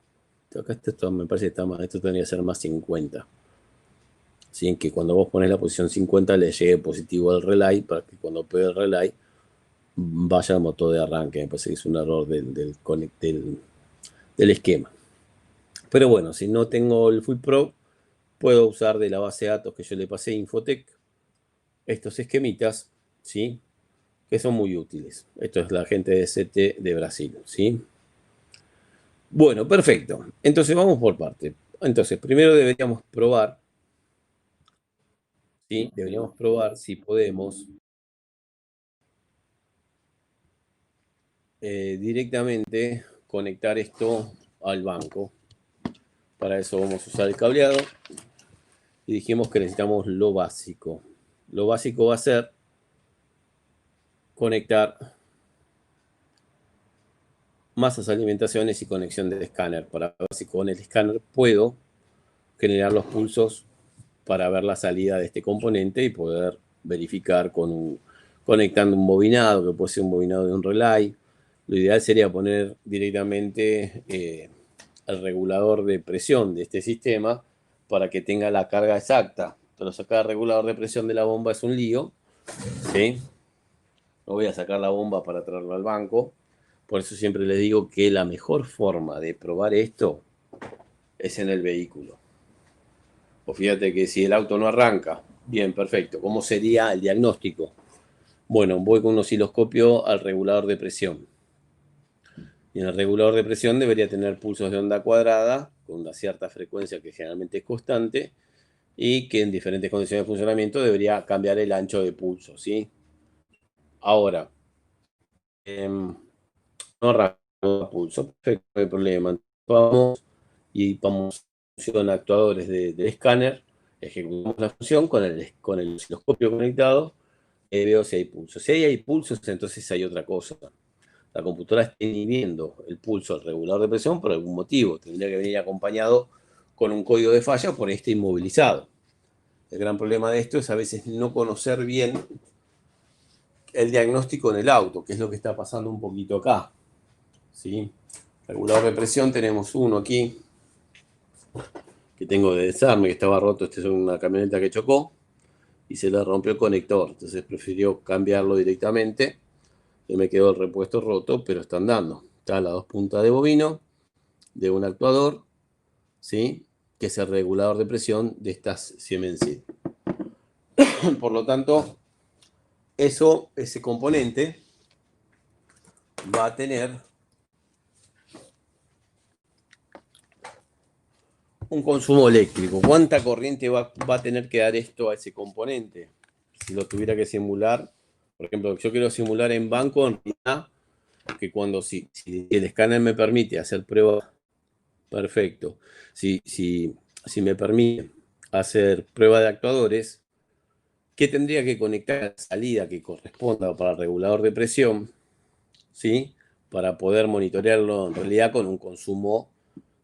Acá esto me parece que está mal, esto tendría que ser más 50. ¿Sí? En que cuando vos pones la posición 50 le llegue positivo al relay, para que cuando pegue el relay vaya al motor de arranque. Me parece que es un error del esquema. Pero bueno, si no tengo el Full Pro, puedo usar de la base de datos que yo le pasé a Infotec estos esquemitas, ¿sí? Que son muy útiles. Esto es la gente de CT de Brasil, ¿sí? Bueno, perfecto. Entonces vamos por parte. Entonces, primero deberíamos probar, ¿sí? Deberíamos probar si podemos directamente conectar esto al banco. Para eso vamos a usar el cableado. Y dijimos que necesitamos lo básico. Lo básico va a ser conectar masas, alimentaciones y conexión del escáner, para ver si con el escáner puedo generar los pulsos para ver la salida de este componente y poder verificar conectando un bobinado, que puede ser un bobinado de un relay. Lo ideal sería poner directamente el regulador de presión de este sistema para que tenga la carga exacta. Pero sacar el regulador de presión de la bomba es un lío, ¿sí? No voy a sacar la bomba para traerlo al banco. Por eso siempre les digo que la mejor forma de probar esto es en el vehículo. O fíjate que si el auto no arranca, bien, perfecto. ¿Cómo sería el diagnóstico? Bueno, voy con un osciloscopio al regulador de presión. Y en el regulador de presión debería tener pulsos de onda cuadrada, con una cierta frecuencia que generalmente es constante, y que en diferentes condiciones de funcionamiento debería cambiar el ancho de pulso, ¿sí? Ahora, no arranca el pulso, perfecto, no hay problema. Vamos y vamos función actuadores del escáner, ejecutamos la función con el osciloscopio conectado, y veo si hay pulsos. Si hay pulsos, entonces hay otra cosa. La computadora está inhibiendo el pulso al regulador de presión por algún motivo. Tendría que venir acompañado con un código de falla por este inmovilizado. El gran problema de esto es a veces no conocer bien el diagnóstico en el auto, que es lo que está pasando un poquito acá. ¿Sí? Regulador de presión tenemos uno aquí, que tengo de desarme, que estaba roto. Este es una camioneta que chocó y se le rompió el conector. Entonces prefirió cambiarlo directamente y me quedó el repuesto roto, pero está andando. Está las dos puntas de bobino de un actuador, ¿sí? Que es el regulador de presión de estas Siemens. Por lo tanto, ese componente va a tener un consumo eléctrico. ¿Cuánta corriente va a tener que dar esto a ese componente? Si lo tuviera que simular, por ejemplo, yo quiero simular en banco, en realidad, que cuando si el escáner me permite hacer pruebas, perfecto. Si me permite hacer prueba de actuadores, ¿qué tendría que conectar a la salida que corresponda para el regulador de presión? ¿Sí? Para poder monitorearlo en realidad con un consumo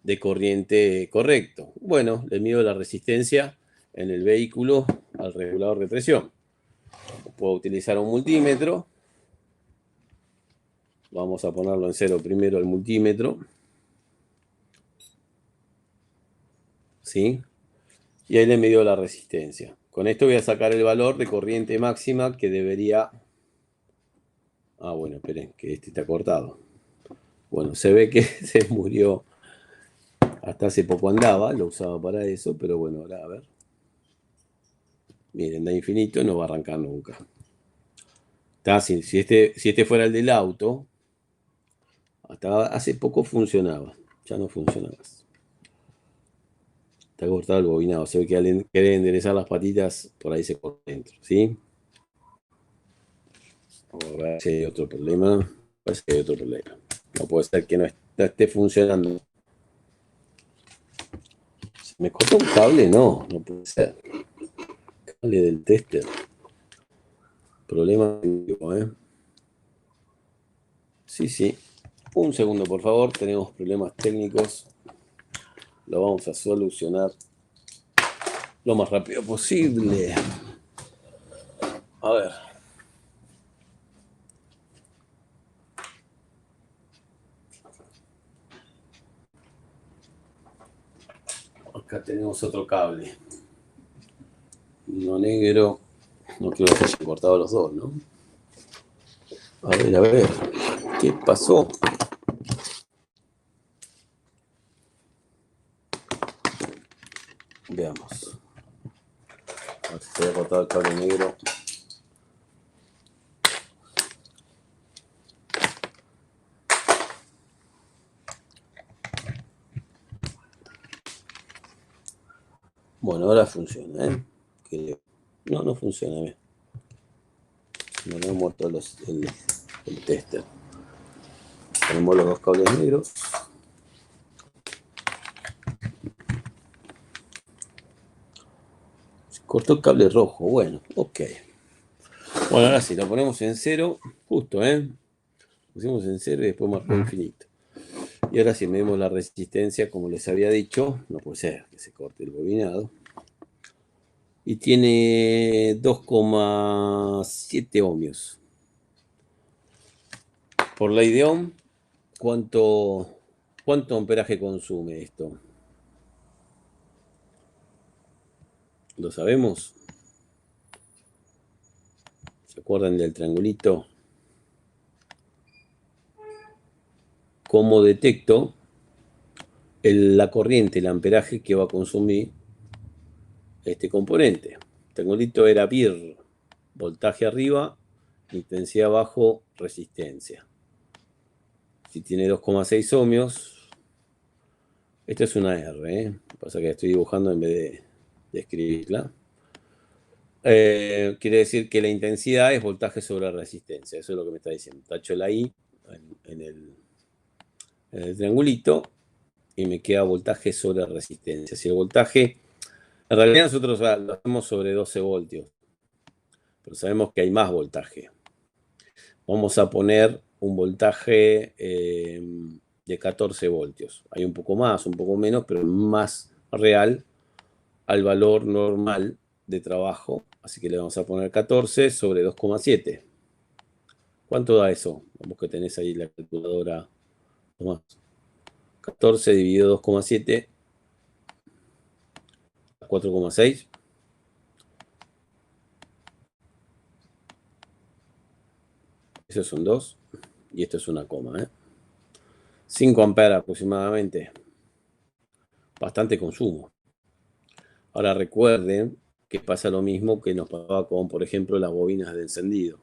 de corriente correcto. Bueno, le mido la resistencia en el vehículo al regulador de presión. Puedo utilizar un multímetro. Vamos a ponerlo en cero primero el multímetro. ¿Sí? Y ahí le midió la resistencia. Con esto voy a sacar el valor de corriente máxima que debería... Ah, bueno, esperen, que este está cortado. Bueno, se ve que se murió. Hasta hace poco andaba, lo usaba para eso, pero bueno, ahora a ver. Miren, da infinito, no va a arrancar nunca. Está así. Si este fuera el del auto, hasta hace poco funcionaba. Ya no funciona más. Está cortado el bobinado. Se ve que al querer enderezar las patitas, por ahí se corta dentro, ¿sí? A ver si hay otro problema. Parece que hay otro problema. No puede ser que no esté funcionando. ¿Se me corta un cable? No, no puede ser. Cable del tester. Problema, ¿eh? Sí, sí. Un segundo, por favor. Tenemos problemas técnicos. Lo vamos a solucionar lo más rápido posible. A ver. Acá tenemos otro cable. Uno negro. No quiero que se hayan cortado los dos, ¿no? A ver. ¿Qué pasó? Veamos. A ver si se había cortado el cable negro. Bueno, ahora funciona, ¿eh? No, no funciona bien. No le hemos muerto el tester. Tenemos los dos cables negros. Se cortó el cable rojo. Bueno, ok. Bueno, ahora sí, lo ponemos en cero. Justo, ¿eh? Pusimos en cero y después marcó infinito. Y ahora sí, medimos la resistencia, como les había dicho. No puede ser que se corte el bobinado. Y tiene 2,7 ohmios. Por ley de Ohm, ¿cuánto amperaje consume esto? ¿Lo sabemos? ¿Se acuerdan del triangulito? ¿Cómo detecto la corriente, el amperaje que va a consumir este componente. El triangulito era PIR, voltaje arriba, intensidad abajo, resistencia. Si tiene 2,6 ohmios, esto es una R, pasa que estoy dibujando en vez de escribirla. Quiere decir que la intensidad es voltaje sobre resistencia, eso es lo que me está diciendo. Tacho la I en el triangulito y me queda voltaje sobre resistencia. Si el voltaje, en realidad nosotros lo hacemos sobre 12 voltios, pero sabemos que hay más voltaje. Vamos a poner un voltaje de 14 voltios. Hay un poco más, un poco menos, pero más real al valor normal de trabajo. Así que le vamos a poner 14 sobre 2,7. ¿Cuánto da eso? Vamos que tenés ahí la calculadora. Tomás. 14 dividido 2,7, 4,6. Eso es un 2. Y esto es una coma. 5 amperes aproximadamente. Bastante consumo. Ahora recuerden que pasa lo mismo que nos pasaba con, por ejemplo, las bobinas de encendido.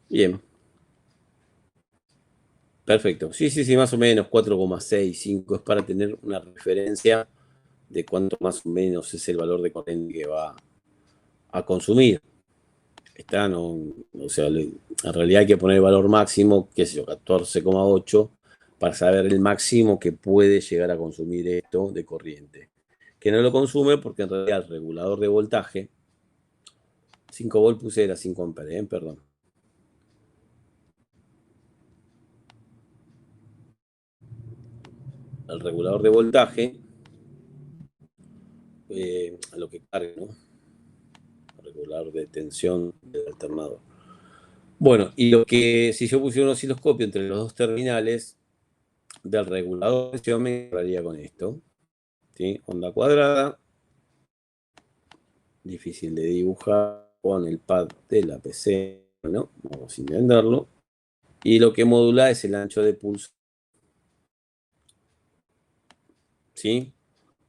Bien. Perfecto. Sí, sí, sí, más o menos 4,6, 5 es para tener una referencia de cuánto más o menos es el valor de corriente que va a consumir. O sea, en realidad hay que poner el valor máximo, qué sé yo, 14,8, para saber el máximo que puede llegar a consumir esto de corriente. Que no lo consume porque en realidad el regulador de voltaje, 5 volt puse era 5 amperes, perdón. El regulador de voltaje, a lo que cargue, ¿no? El regulador de tensión del alternador. Bueno, y lo que si yo pusiera un osciloscopio entre los dos terminales del regulador, yo me encontraría con esto. ¿Sí? Onda cuadrada, difícil de dibujar con el pad de la PC, ¿no? Vamos a intentarlo. Y lo que modula es el ancho de pulso, ¿sí?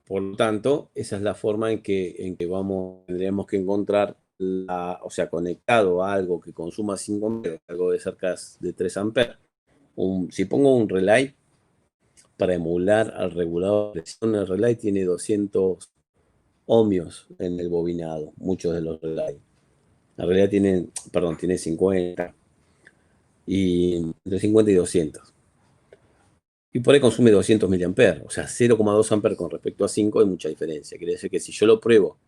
Por lo tanto, esa es la forma en que tendríamos que encontrar, o sea, conectado a algo que consuma 5 amperes, algo de cerca de 3 amperes. Si pongo un relay para emular al regulador de presión, el relay tiene 200 ohmios en el bobinado, muchos de los relays. En realidad tiene 50, y entre 50 y 200. Y por ahí consume 200 miliamperes, o sea, 0,2 amperes con respecto a 5 hay mucha diferencia. Quiere decir que si yo lo pruebo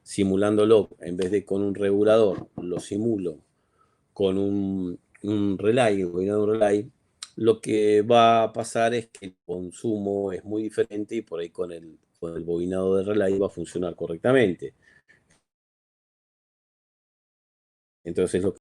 simulándolo, en vez de con un regulador, lo simulo con un relay, un relay, lo que va a pasar es que el consumo es muy diferente y por ahí con el bobinado de relay va a funcionar correctamente. Entonces lo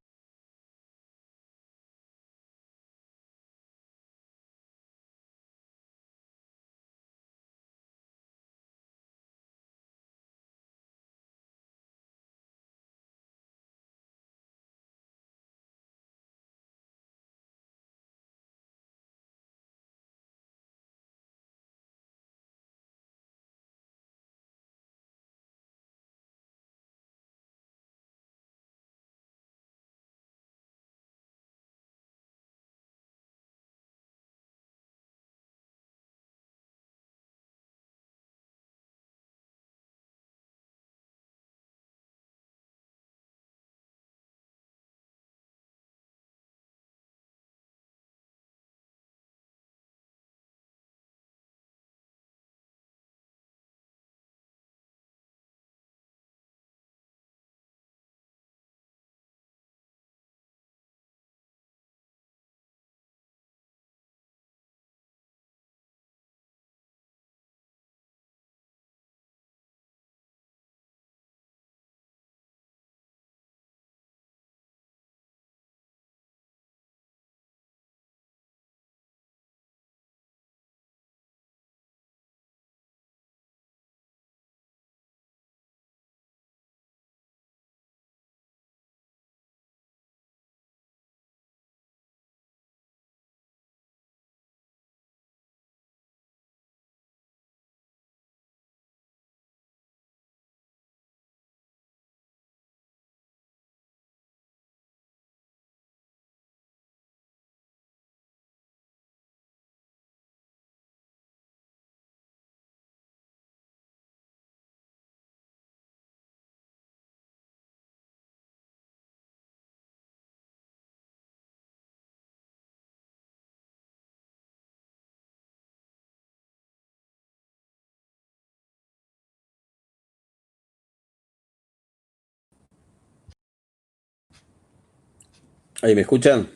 ¿Ahí me escuchan?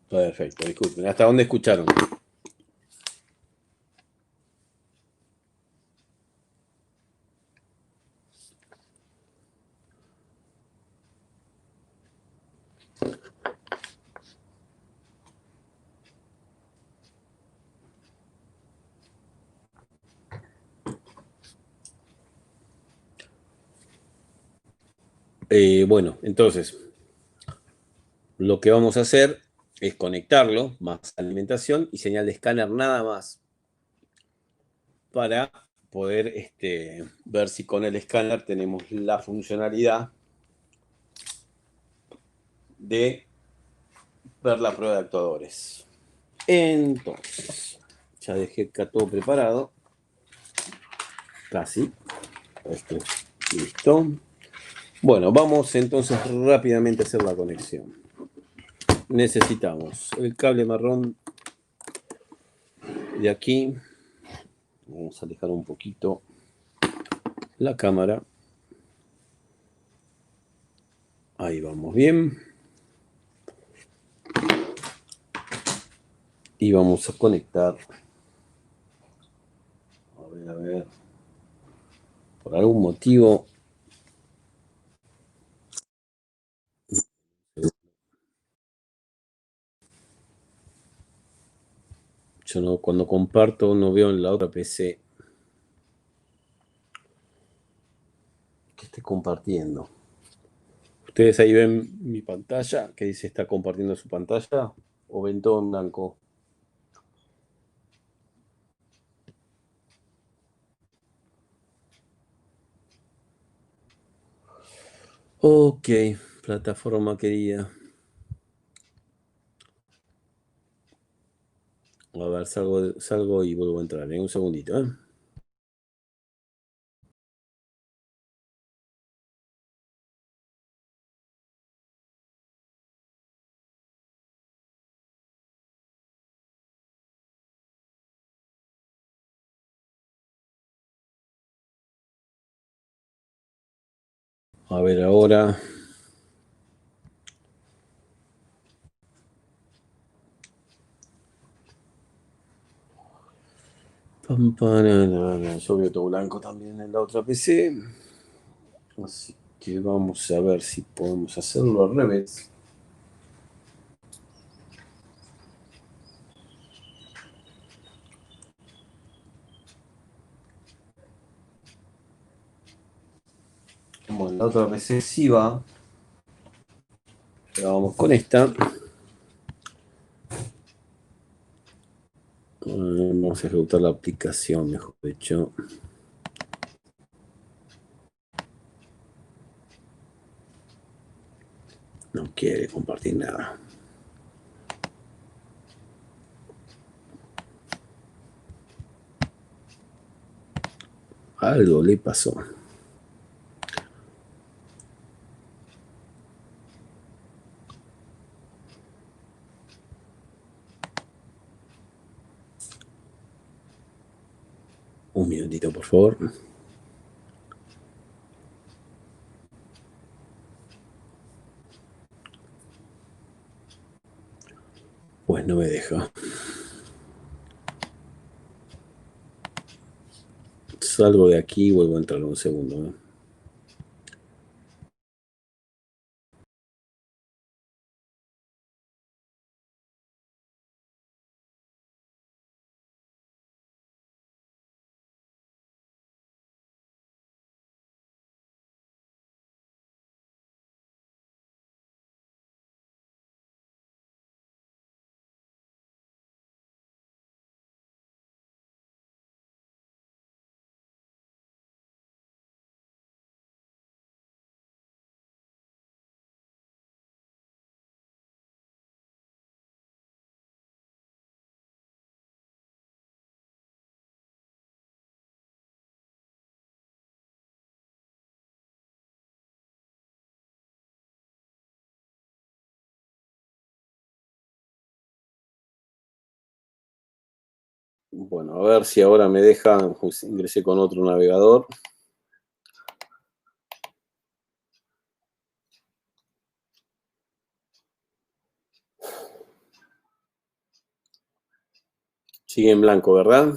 Perfecto, disculpen. ¿Hasta dónde escucharon? Bueno, entonces, lo que vamos a hacer es conectarlo, más alimentación y señal de escáner nada más, para poder ver si con el escáner tenemos la funcionalidad de ver la prueba de actuadores. Entonces, ya dejé acá todo preparado. Casi. Esto, listo. Bueno, vamos entonces rápidamente a hacer la conexión. Necesitamos el cable marrón de aquí. Vamos a alejar un poquito la cámara. Ahí vamos bien. Y vamos a conectar. A ver. Por algún motivo. Yo no, cuando comparto no veo en la otra PC que esté compartiendo. ¿Ustedes ahí ven mi pantalla que dice está compartiendo su pantalla? ¿O ven todo en blanco? Ok, plataforma querida. A ver, salgo y vuelvo a entrar. En un segundito, ¿eh? A ver ahora. Pam, yo veo todo blanco también en la otra PC. Así que vamos a ver si podemos hacerlo al revés. Bueno, la otra PC sí va. Pero vamos con esta. Vamos a ejecutar la aplicación, mejor dicho. No quiere compartir nada. Algo le pasó. Un minutito, por favor. Pues no me deja. Salgo de aquí y vuelvo a entrar un segundo. Bueno, a ver si ahora me deja. Pues ingresé con otro navegador. Sigue en blanco, ¿verdad?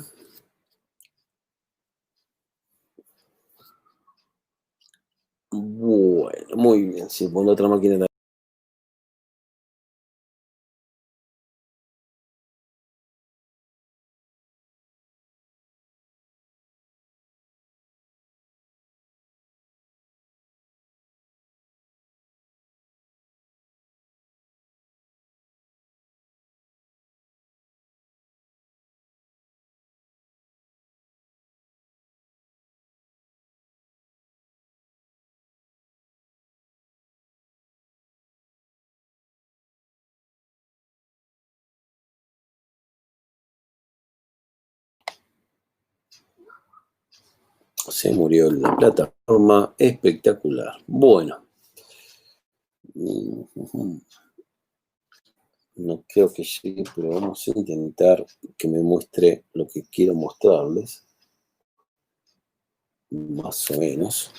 Bueno, muy bien. Si pone otra máquina. Se murió en la plataforma. Espectacular. Bueno. No creo que llegue, pero vamos a intentar que me muestre lo que quiero mostrarles. Más o menos.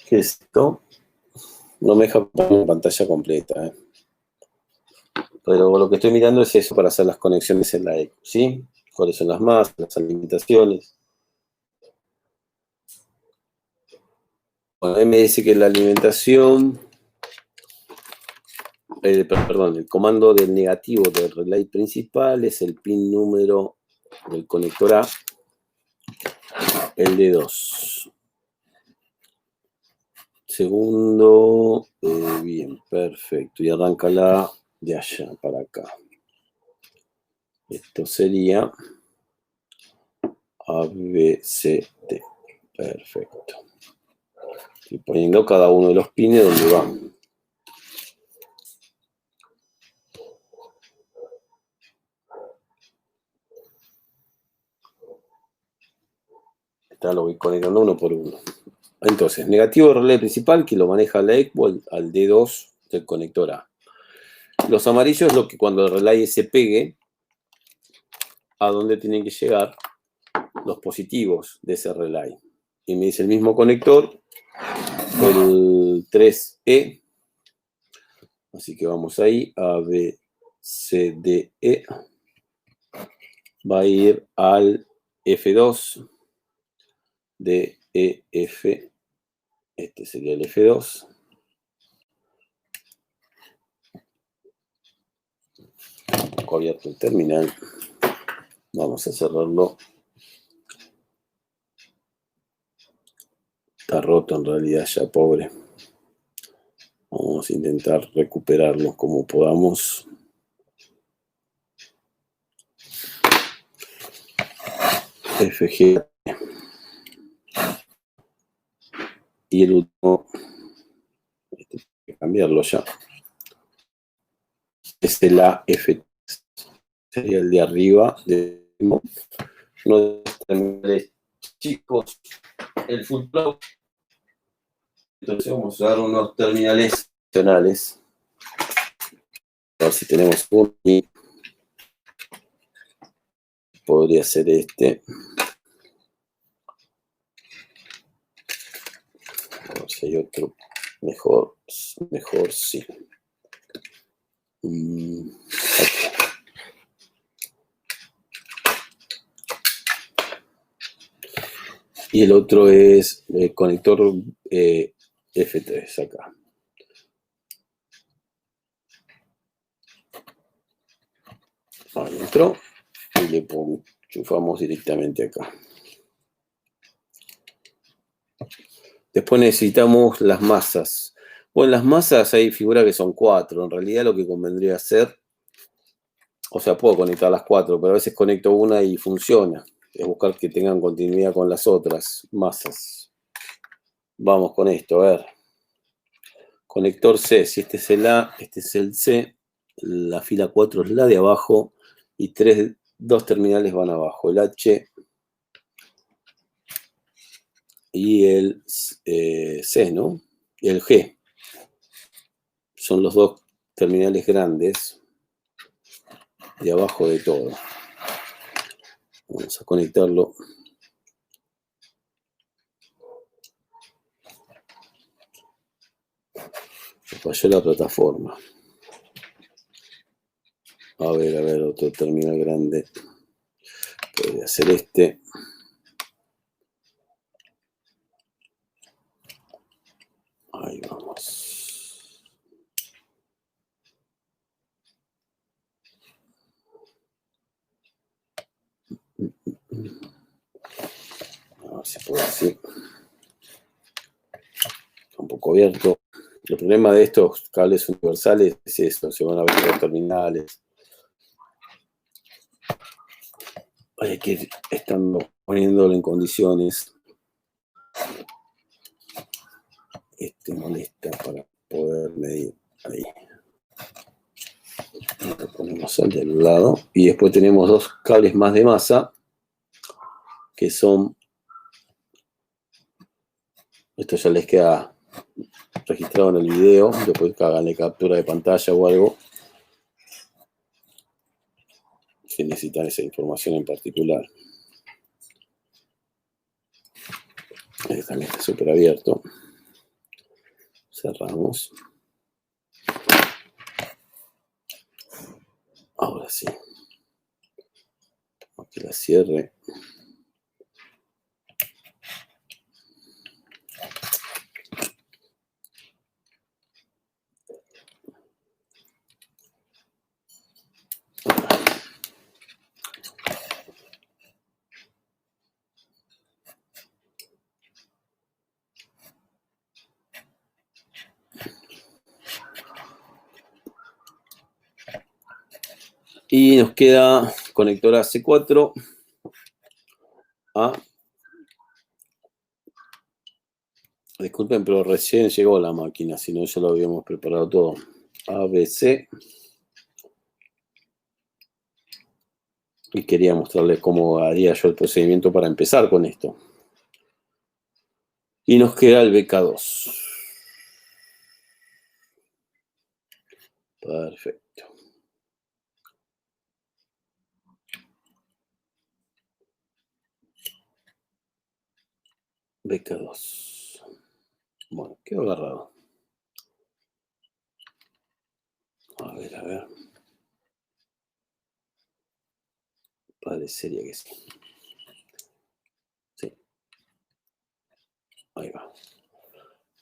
¿Qué es esto? No me deja poner pantalla completa, ¿eh? Pero lo que estoy mirando es eso para hacer las conexiones en la ECO, ¿sí? ¿Cuáles son las más, las alimentaciones? Bueno, ahí me dice que la alimentación, perdón, el comando del negativo del relay principal es el pin número del conector A, el de 2. Segundo, bien, perfecto. Y arranca la de allá para acá. Esto sería A, B, C, D. Perfecto. Estoy poniendo cada uno de los pines donde van. Lo voy conectando uno por uno. Entonces, negativo del relé principal que lo maneja la ECO al D2 del conector A. Los amarillos es lo que cuando el relay se pegue, a dónde tienen que llegar los positivos de ese relay. Y me dice el mismo conector, el 3E. Así que vamos ahí, A, B, C, D, E. Va a ir al F2, D, E, F. Este sería el F2. Abierto el terminal. Vamos a cerrarlo. Está roto en realidad ya, pobre. Vamos a intentar recuperarlo como podamos. FG. Y el último, este hay que cambiarlo ya. Es el AF. Sería el de arriba. Uno de los terminales chicos. El full flow. Entonces vamos a dar unos terminales adicionales. A ver si tenemos uno. Y podría ser este. A ver si hay otro mejor. Mejor sí. Aquí. Y el otro es el conector F3 acá. Adentro y le enchufamos directamente acá. Después necesitamos las masas. Bueno, las masas ahí figura que son 4. En realidad lo que convendría hacer, o sea, puedo conectar las 4, pero a veces conecto una y funciona. Es buscar que tengan continuidad con las otras masas. Vamos con esto, a ver. Conector C, si este es el A, este es el C. La fila 4 es la de abajo y dos terminales van abajo. El H y el C, ¿no? Y el G. Son los dos terminales grandes de abajo de todo. Vamos a conectarlo. Me falló la plataforma. A ver, otro terminal grande. Podría ser este. Ahí vamos. A ver si puedo así. Está un poco abierto. El problema de estos cables universales es eso, se van a abrir los terminales. Hay que ir poniéndolo en condiciones. Este molesta para poder medir. Ahí. Lo ponemos al del lado. Y después tenemos dos cables más de masa, que son... Esto ya les queda registrado en el video, después que hagan captura de pantalla o algo, si necesitan esa información en particular. Este también está súper abierto. Cerramos. Ahora sí. Que la cierre. Y nos queda conector AC4 a... Disculpen, pero recién llegó la máquina, si no ya lo habíamos preparado todo. ABC. Y quería mostrarles cómo haría yo el procedimiento para empezar con esto. Y nos queda el BK2. Perfecto. BK2. Bueno, quedó agarrado. A ver. Parecería que sí. Sí. Ahí va.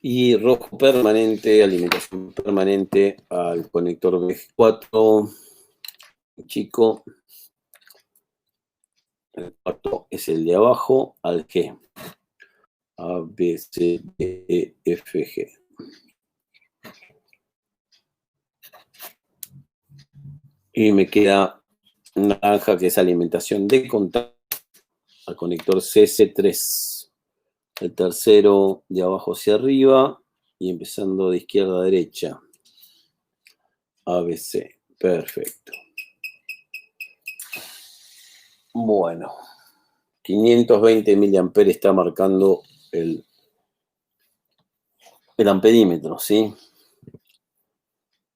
Y rojo permanente, alimentación permanente al conector BG4. Chico. El cuarto es el de abajo al G. A, B, C, D, E, F, G. Y me queda naranja, que es alimentación de contacto al conector CC3. El tercero de abajo hacia arriba y empezando de izquierda a derecha. ABC. Perfecto. Bueno. 520 miliamperes está marcando el amperímetro, ¿sí?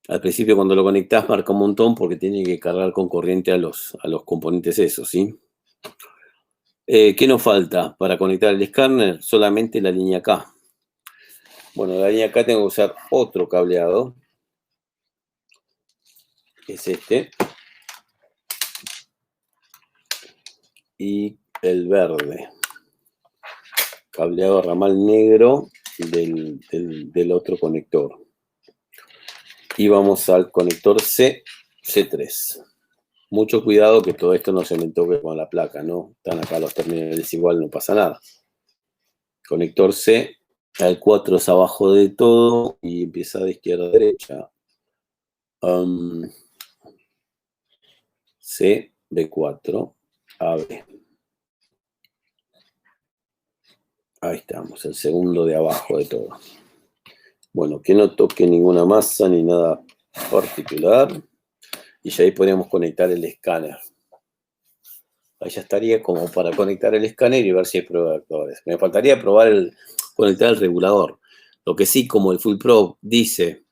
Al principio cuando lo conectás marca un montón porque tiene que cargar con corriente a los componentes esos, ¿sí? ¿Qué nos falta para conectar el escáner? Solamente la línea K. Bueno, la línea K tengo que usar otro cableado, que es este. Y el verde. Cableado a ramal negro del otro conector. Y vamos al conector C3. Mucho cuidado que todo esto no se me toque con la placa, ¿no? Están acá los terminales igual, no pasa nada. Conector C, el 4 es abajo de todo y empieza de izquierda a derecha. C, B4, AB. Ahí estamos, el segundo de abajo de todo. Bueno, que no toque ninguna masa ni nada particular. Y ya ahí podríamos conectar el escáner. Ahí ya estaría como para conectar el escáner y ver si hay prueba de actores. Me faltaría conectar el regulador. Lo que sí, como el Full Pro dice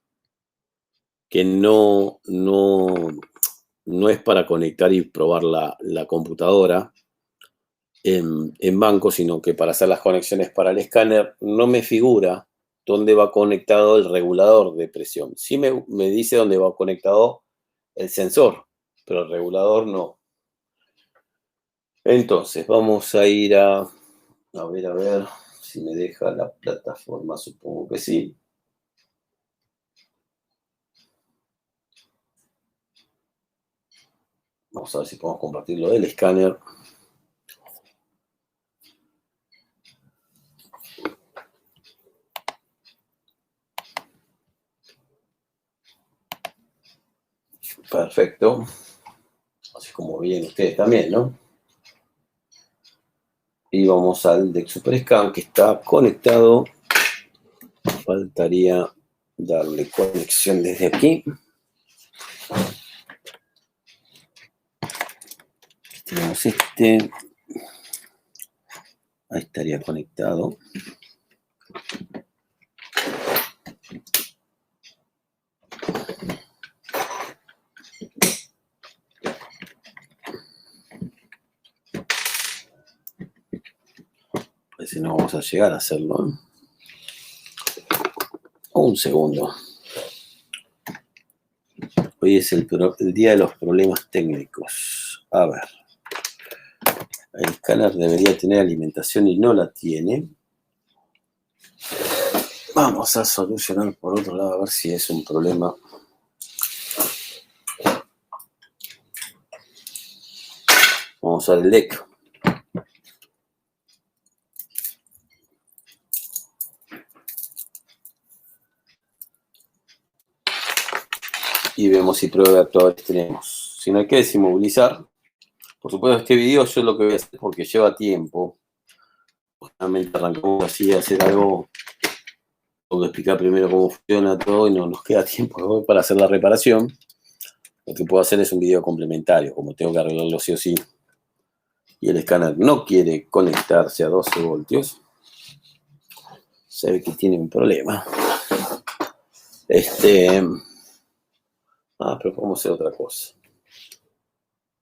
que no es para conectar y probar la computadora en banco, sino que para hacer las conexiones para el escáner, no me figura dónde va conectado el regulador de presión. Sí me dice dónde va conectado el sensor, pero el regulador no. Entonces, vamos a ir a ver si me deja la plataforma, supongo que sí. Vamos a ver si podemos compartirlo del escáner. Perfecto. Así como bien ustedes también, ¿no? Y vamos al Deck SuperScan que está conectado. Faltaría darle conexión desde aquí. Tenemos este. Ahí estaría conectado. Parece que no vamos a llegar a hacerlo, ¿eh? Un segundo. Hoy es el día de los problemas técnicos. A ver. El escáner debería tener alimentación y no la tiene. Vamos a solucionar por otro lado a ver si es un problema. Vamos al deck. Y vemos si prueba de actuadores tenemos. Si no hay que desinmovilizar. Por supuesto, este video yo lo que voy a hacer porque lleva tiempo. Realmente arrancamos así a hacer algo. Tengo que explicar primero cómo funciona todo y no nos queda tiempo para hacer la reparación. Lo que puedo hacer es un video complementario, como tengo que arreglarlo sí o sí. Y el escáner no quiere conectarse a 12 voltios. Se ve que tiene un problema. Pero podemos hacer otra cosa.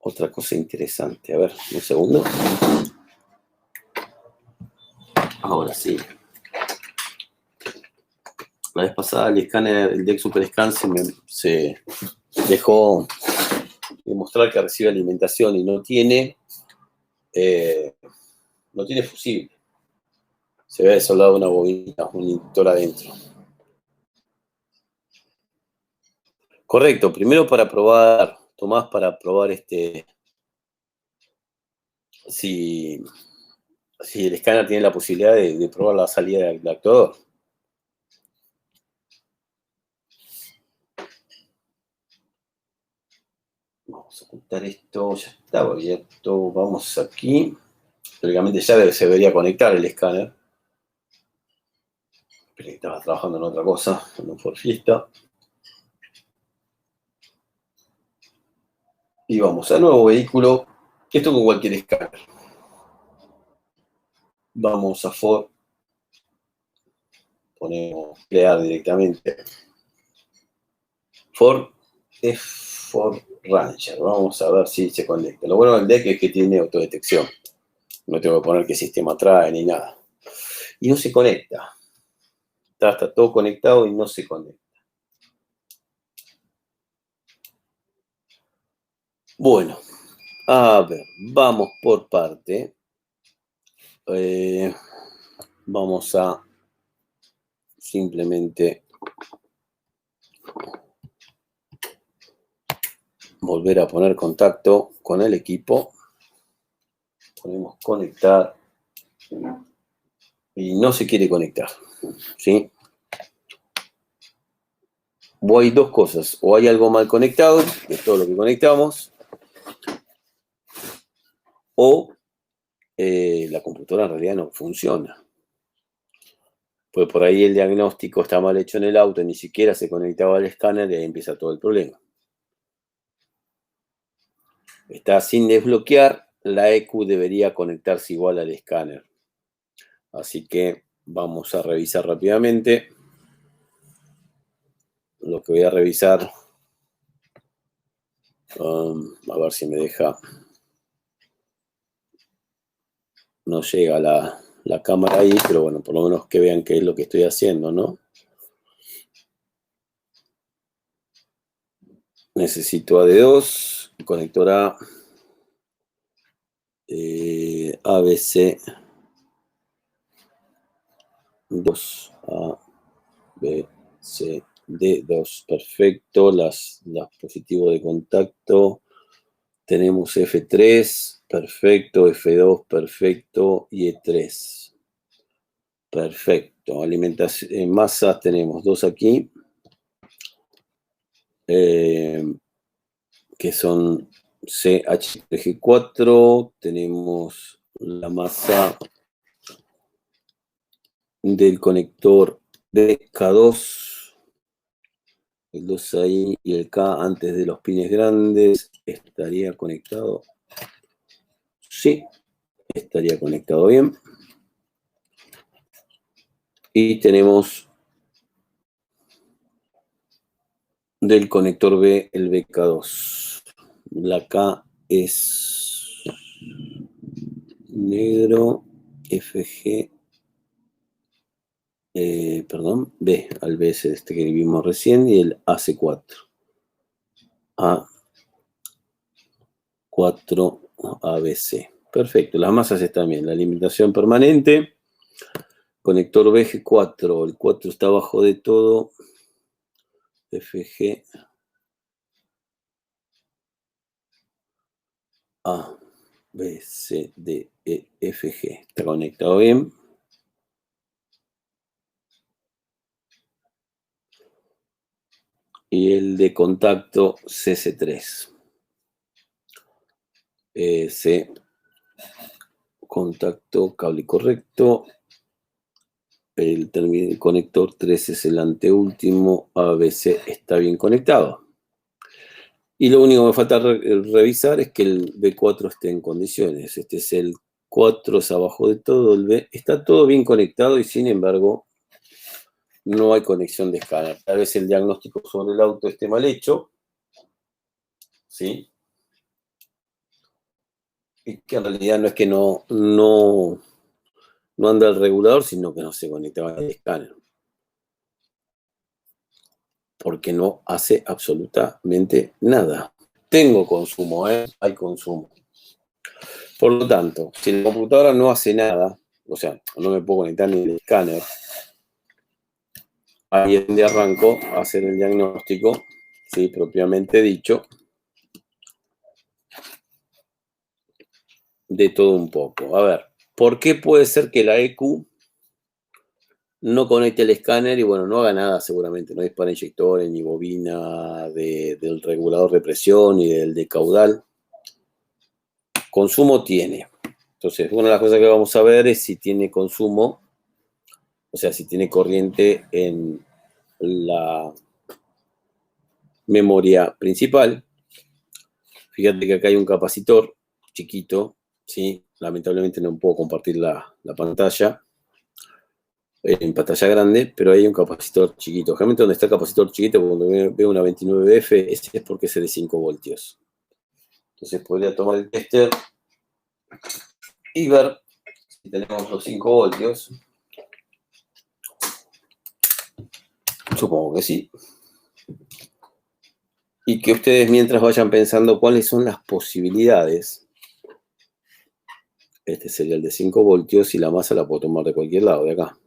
Otra cosa interesante. A ver, un segundo. Ahora sí. La vez pasada el escáner, el Deck SuperScan se dejó de mostrar que recibe alimentación y no tiene fusible. Se ve soldado una bobina, un inductor adentro. Correcto, primero para probar, Tomás, para probar si el escáner tiene la posibilidad de probar la salida del actuador. Vamos a ocultar esto, ya estaba abierto. Vamos aquí. Teóricamente ya se debería conectar el escáner. Pero estaba trabajando en otra cosa, en un forfista. Y vamos a nuevo vehículo. Esto con cualquier escáner. Vamos a Ford. Ponemos crear directamente. Ford es Ford Ranger. Vamos a ver si se conecta. Lo bueno del deck es que tiene autodetección. No tengo que poner qué sistema trae ni nada. Y no se conecta. Está todo conectado y no se conecta. Bueno, a ver, vamos por parte. Vamos a simplemente volver a poner contacto con el equipo. Ponemos conectar y no se quiere conectar, ¿sí? O hay dos cosas, o hay algo mal conectado de todo lo que conectamos, o la computadora en realidad no funciona. Pues por ahí el diagnóstico está mal hecho en el auto, ni siquiera se conectaba al escáner y ahí empieza todo el problema. Está sin desbloquear, la EQ debería conectarse igual al escáner. Así que vamos a revisar rápidamente. Lo que voy a revisar, a ver si me deja. No llega la cámara ahí, pero bueno, por lo menos que vean qué es lo que estoy haciendo, ¿no? Necesito AD2 conector A, ABC 2, A, B, C, D2, perfecto, las positivos de contacto, tenemos F3, perfecto, F2, perfecto, y E3, perfecto, alimentación, masas tenemos dos aquí, que son CH3G4, tenemos la masa del conector BK2, el 2 ahí y el K antes de los pines grandes, estaría conectado. Sí, estaría conectado bien. Y tenemos del conector B el BK2. La K es negro, FG, perdón, B, al B es este que vimos recién, y el AC4. A4 ABC. Perfecto, las masas están bien. La alimentación permanente, conector BG4, el 4 está abajo de todo, FG, A, B, C, D, E, F, G. Está conectado bien. Y el de contacto CC3. C, contacto, cable correcto. El conector 3 es el anteúltimo. ABC está bien conectado. Y lo único que me falta revisar es que el B4 esté en condiciones. Este es el 4, es abajo de todo. El B está todo bien conectado y sin embargo no hay conexión de escáner. Tal vez el diagnóstico sobre el auto esté mal hecho, ¿sí? Y que en realidad no es que no anda el regulador, sino que no se conectaba al escáner. Porque no hace absolutamente nada. Tengo consumo, hay consumo. Por lo tanto, si la computadora no hace nada, o sea, no me puedo conectar ni el escáner, ahí es donde arranco a hacer el diagnóstico, ¿sí? Propiamente dicho, de todo un poco. A ver, ¿por qué puede ser que la EQ no conecte el escáner y bueno, no haga nada seguramente? No dispara inyectores, ni bobina del regulador de presión, ni del de caudal. Consumo tiene. Entonces, una de las cosas que vamos a ver es si tiene consumo, o sea, si tiene corriente en la memoria principal. Fíjate que acá hay un capacitor chiquito, ¿sí? Lamentablemente no puedo compartir la pantalla en pantalla grande, pero hay un capacitor chiquito. Generalmente donde está el capacitor chiquito, cuando veo una 29F, ese es porque es de 5 voltios. Entonces podría tomar el tester y ver si tenemos los 5 voltios. Supongo que sí. Y que ustedes mientras vayan pensando cuáles son las posibilidades. Este sería el de 5 voltios y la masa la puedo tomar de cualquier lado, de acá.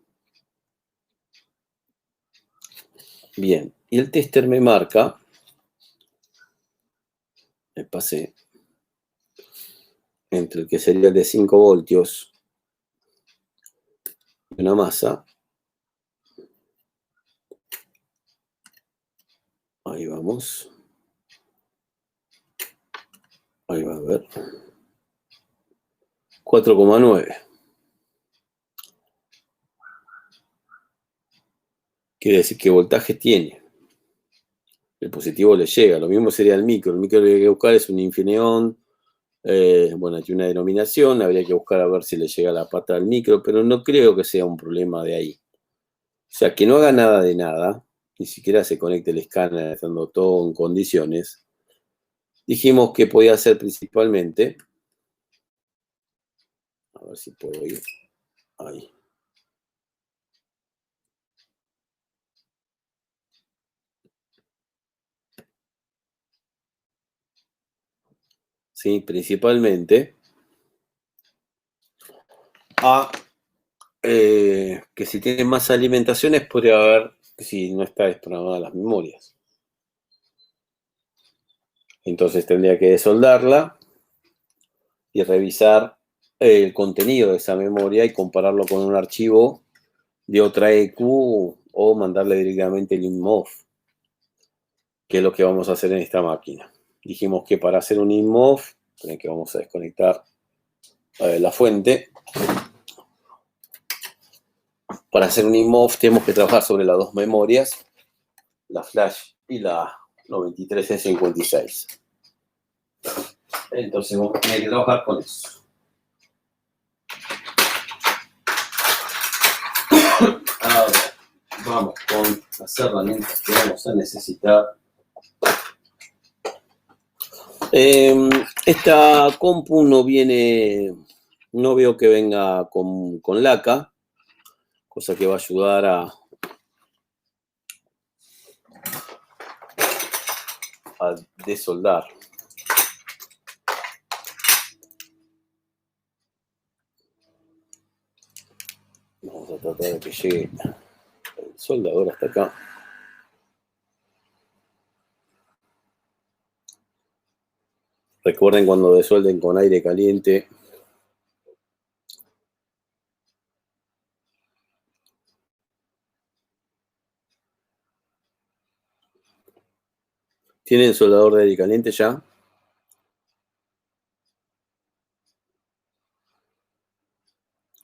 Bien, y el tester me marca, me pasé, entre el que sería el de 5 voltios y una masa. Ahí vamos. Ahí va a ver. 4,9. Quiere decir que voltaje tiene. El positivo le llega. Lo mismo sería el micro. El micro que hay que buscar es un Infineon. Bueno, tiene una denominación. Habría que buscar a ver si le llega la pata al micro, pero no creo que sea un problema de ahí. O sea, que no haga nada de nada. Ni siquiera se conecte el escáner estando todo en condiciones. Dijimos que podía ser principalmente. A ver si puedo ir. Ahí. ¿sí? Principalmente a que si tiene más alimentaciones podría haber, si no está desprogramada las memorias. Entonces tendría que desoldarla y revisar el contenido de esa memoria y compararlo con un archivo de otra EQ o mandarle directamente el InMOV, que es lo que vamos a hacer en esta máquina. Dijimos que para hacer un InMOV, que vamos a desconectar la fuente. Para hacer un InMOV tenemos que trabajar sobre las dos memorias, la flash y la 93E56. Entonces vamos a tener que trabajar con eso. Ahora vamos con las herramientas que vamos a necesitar. Esta compu no viene, no veo que venga con laca, cosa que va a ayudar a desoldar. Vamos a tratar de que llegue el soldador hasta acá. Recuerden cuando desuelden con aire caliente. ¿Tienen soldador de aire caliente ya?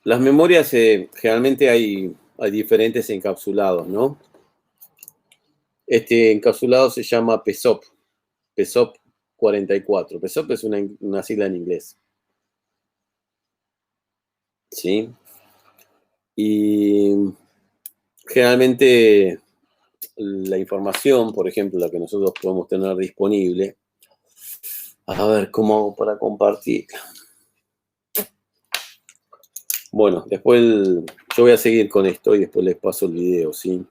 Las memorias, generalmente hay diferentes encapsulados, ¿no? Este encapsulado se llama PSOP, PSOP 44. PSOP es una sigla en inglés. ¿Sí? Y generalmente la información, por ejemplo, la que nosotros podemos tener disponible, a ver cómo hago para compartir. Bueno, después yo voy a seguir con esto y después les paso el video, ¿sí?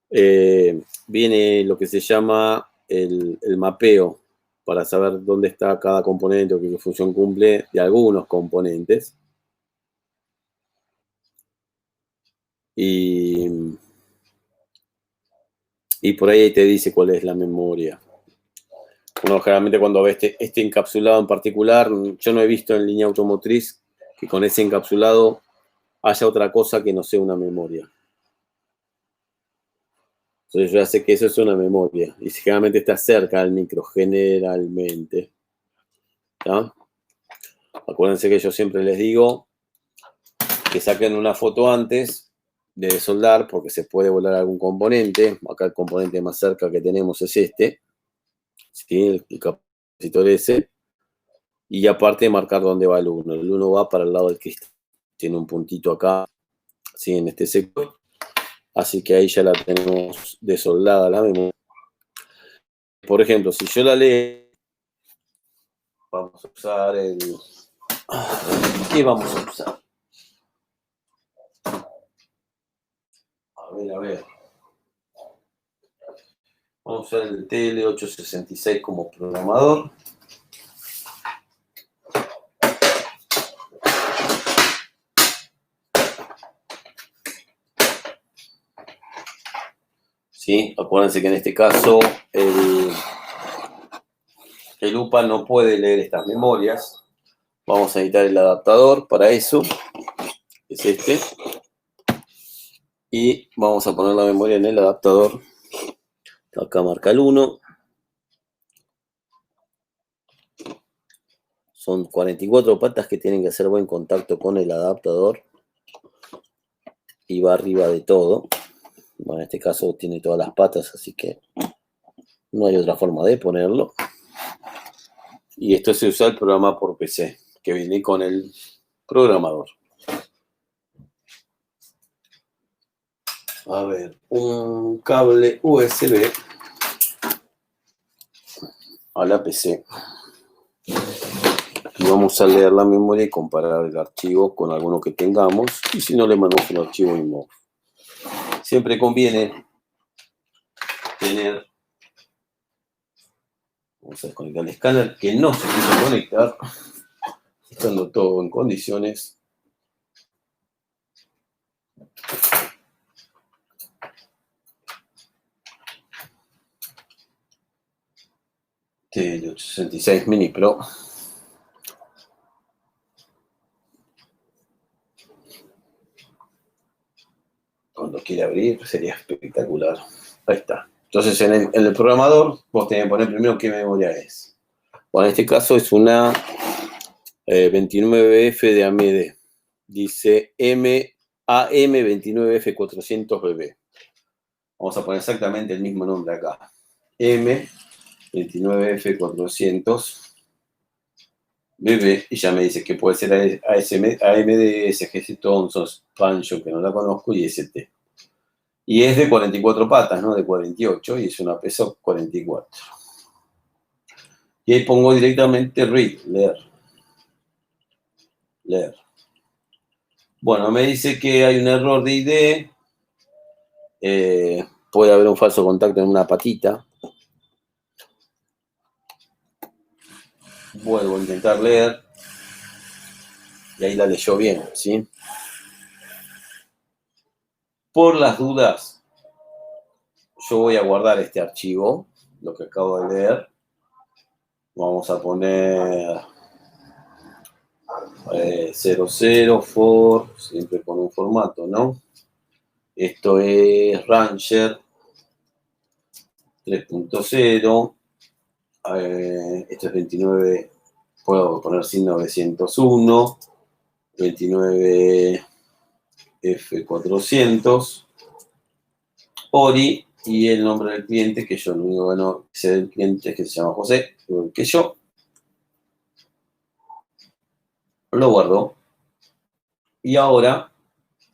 Viene lo que se llama el mapeo para saber dónde está cada componente o qué función cumple de algunos componentes. Y por ahí te dice cuál es la memoria. Bueno, generalmente cuando ve este encapsulado en particular, yo no he visto en línea automotriz que con ese encapsulado haya otra cosa que no sea una memoria. Entonces yo ya sé que eso es una memoria. Y generalmente está cerca del micro, generalmente. ¿Tá? Acuérdense que yo siempre les digo que saquen una foto antes de soldar porque se puede volar algún componente. Acá el componente más cerca que tenemos es este. ¿Sí? El capacitor ese. Y aparte marcar dónde va el 1. El 1 va para el lado del cristal. Tiene un puntito acá, ¿sí? En este sector. Así que ahí ya la tenemos desoldada la memoria. Por ejemplo, si yo la leo, vamos a usar el... ¿Qué vamos a usar? A ver. Vamos a usar el TL866 como programador. ¿Sí? Acuérdense que en este caso el UPA no puede leer estas memorias. Vamos a editar el adaptador para eso. Es este. Y vamos a poner la memoria en el adaptador. Acá marca el 1. Son 44 patas que tienen que hacer buen contacto con el adaptador. Y va arriba de todo. Bueno, en este caso tiene todas las patas, así que no hay otra forma de ponerlo. Y esto se usa el programa por PC, que viene con el programador. A ver, un cable USB a la PC. Y vamos a leer la memoria y comparar el archivo con alguno que tengamos. Y si no, le mandamos un archivo InMOV. Siempre conviene tener Vamos a desconectar el escáner que no se quiso conectar, estando todo en condiciones. TL866 Mini Pro. Cuando quiera abrir sería espectacular. Ahí está. Entonces en el programador vos tenés que poner primero qué memoria es. Bueno, en este caso es una 29F de AMD. Dice AM29F400BB. Vamos a poner exactamente el mismo nombre acá. M29F400BB. Y ya me dice que puede ser AMD, SGC Thomson, Pancho, que no la conozco, y ST. Y es de 44 patas, no de 48, y es una peso 44. Y ahí pongo directamente read, leer. Bueno, me dice que hay un error de ID, puede haber un falso contacto en una patita. Vuelvo a intentar leer, y ahí la leyó bien, ¿sí? Por las dudas, yo voy a guardar este archivo, lo que acabo de leer. Vamos a poner 00 for, siempre con un formato, ¿no? Esto es Ranger 3.0. Esto es 29, puedo poner sin 901, 29F400, Ori, y el nombre del cliente, que yo lo único que no sé del cliente es que se llama José, igual que yo. Lo guardo. Y ahora,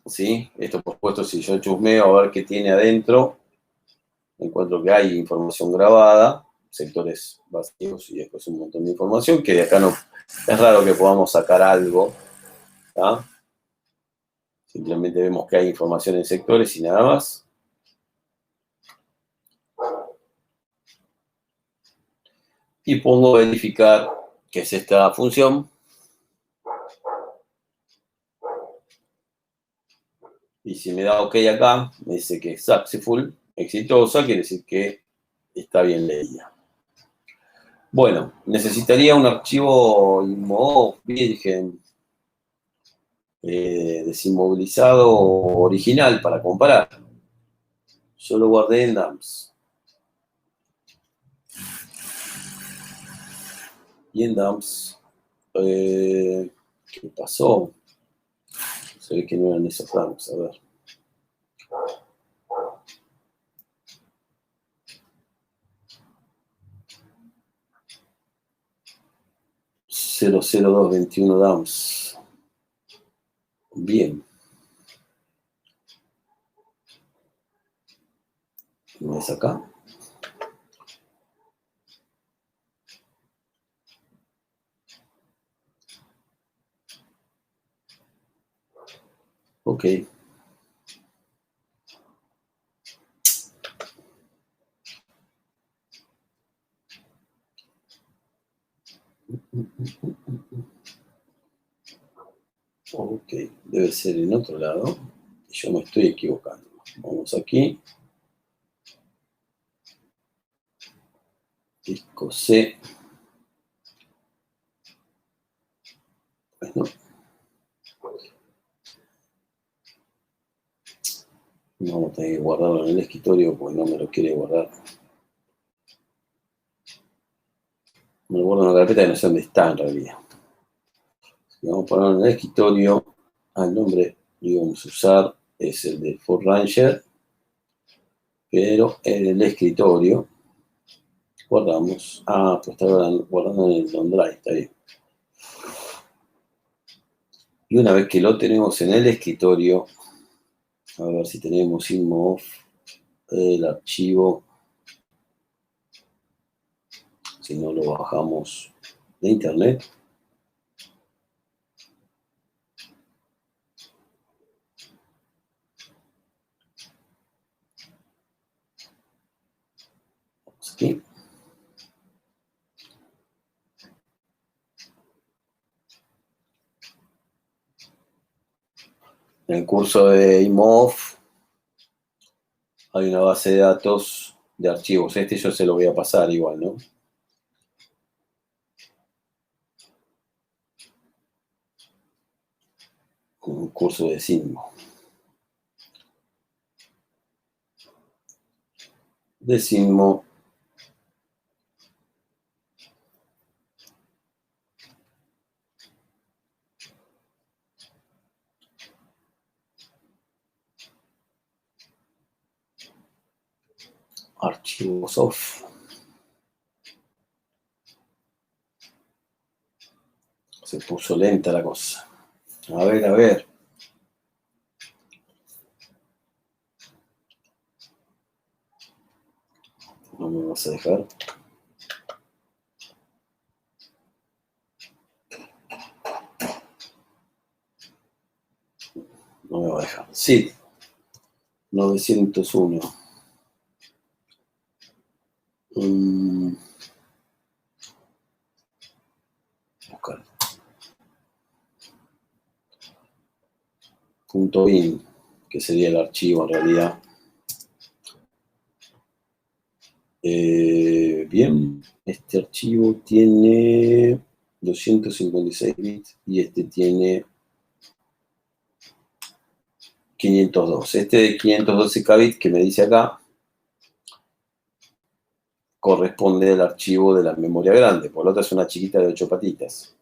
¿sí? Esto por supuesto, si yo chusmeo a ver qué tiene adentro, encuentro que hay información grabada, sectores vacíos y después un montón de información, que de acá no es raro que podamos sacar algo, ¿tá? Simplemente vemos que hay información en sectores y nada más. Y pongo verificar que es esta función. Y si me da OK acá, me dice que es successful, exitosa, quiere decir que está bien leída. Bueno, necesitaría un archivo InmoOfF virgen, desinmovilizado original para comparar. Yo lo guardé en dumps. Y en dumps, ¿qué pasó? Se ve que no eran esos dumps, a ver. .00221 dumps. Bien. ¿No es acá? Ok. Ok, debe ser en otro lado. Yo me estoy equivocando. Vamos aquí. Disco C. Bueno, vamos a tener que guardarlo en el escritorio porque no me lo quiere guardar. Me lo guardo en una carpeta que no sé dónde está en realidad. Vamos a ponerlo en el escritorio. El nombre que vamos a usar es el de Ford Ranger, pero en el escritorio guardamos. Pues está guardando en el OneDrive, está bien. Y una vez que lo tenemos en el escritorio, a ver si tenemos InmoOfF, el archivo. Si no lo bajamos de internet. Aquí. En el curso de IMOV hay una base de datos de archivos. Este yo se lo voy a pasar igual, ¿no? Un curso de Sismo. De Sismo. Archivos off. Se puso lenta la cosa. A ver, a ver. No me vas a dejar. No me va a dejar. Sí. 901. Buscar. .bin, que sería el archivo en realidad. Bien, este archivo tiene 256 bits y este tiene 502. Este de 512 kbits que me dice acá corresponde al archivo de la memoria grande, por lo tanto es una chiquita de 8 patitas.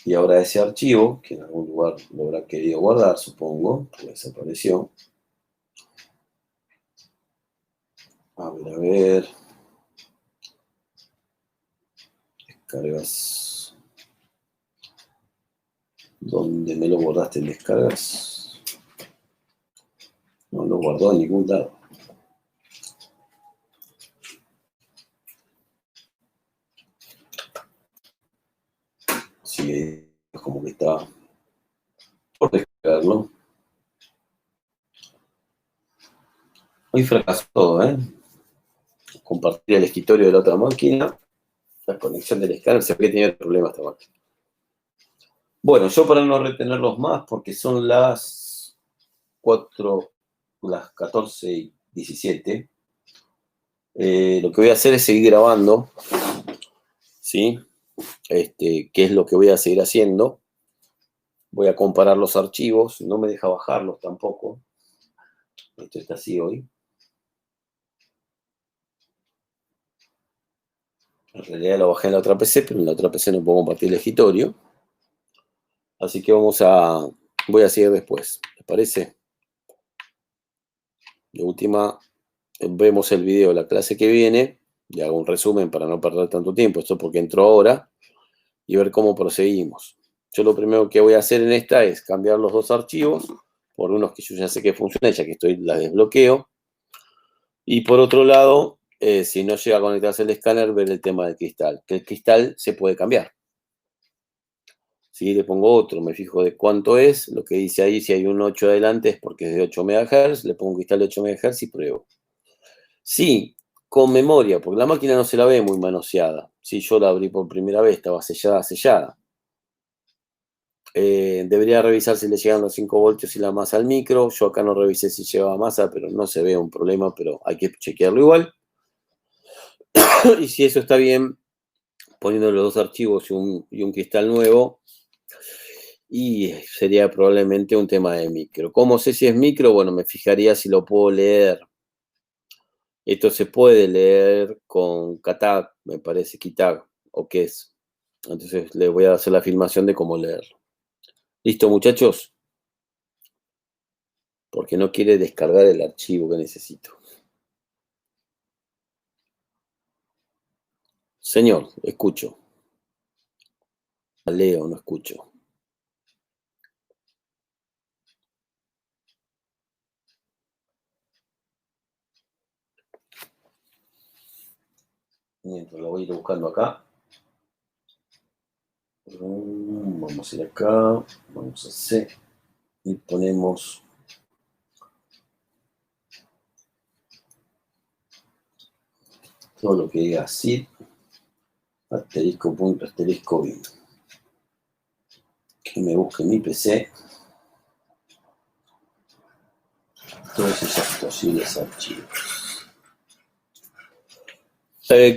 Y ahora ese archivo, que en algún lugar lo habrá querido guardar, supongo, que desapareció. A ver. Descargas. ¿Dónde me lo guardaste en descargas? No lo guardó en ningún lado. Sí, es como que está por descargarlo. Hoy fracasó todo, ¿eh? Compartir el escritorio de la otra máquina. La conexión del escáner se ve que tenía problemas esta máquina. Bueno, yo para no retenerlos más, porque son las 4, las 14:17, lo que voy a hacer es seguir grabando, ¿sí? ¿Qué es lo que voy a seguir haciendo? Voy a comparar los archivos, no me deja bajarlos tampoco. Esto está así hoy. En realidad lo bajé en la otra PC, pero en la otra PC no puedo compartir el escritorio. Así que voy a seguir después. ¿Les parece? De última, vemos el video de la clase que viene. Y hago un resumen para no perder tanto tiempo. Esto porque entro ahora. Y ver cómo proseguimos. Yo lo primero que voy a hacer en esta es cambiar los dos archivos por unos que yo ya sé que funcionan, ya que la desbloqueo. Y por otro lado, si no llega a conectarse el escáner, ver el tema del cristal. Que el cristal se puede cambiar. Si le pongo otro, me fijo de cuánto es, lo que dice ahí, si hay un 8 adelante es porque es de 8 MHz, le pongo un cristal de 8 MHz y pruebo. Sí, con memoria, porque la máquina no se la ve muy manoseada. Si yo la abrí por primera vez, estaba sellada. Debería revisar si le llegan los 5 voltios y la masa al micro. Yo acá no revisé si llevaba masa, pero no se ve un problema, pero hay que chequearlo igual. Y si eso está bien, poniendo los dos archivos y un cristal nuevo, y sería probablemente un tema de micro. ¿Cómo sé si es micro? Bueno, me fijaría si lo puedo leer. Esto se puede leer con KATAG, me parece, KITAG, o qué es. Entonces les voy a hacer la filmación de cómo leerlo. ¿Listo, muchachos? Porque no quiere descargar el archivo que necesito. Señor, escucho. Leo, no escucho. Mientras lo voy a ir buscando acá. Vamos a ir acá. Vamos a C. Y ponemos todo lo que diga SID, asterisco punto, asterisco bin. me busque en mi PC todos esos posibles archivos.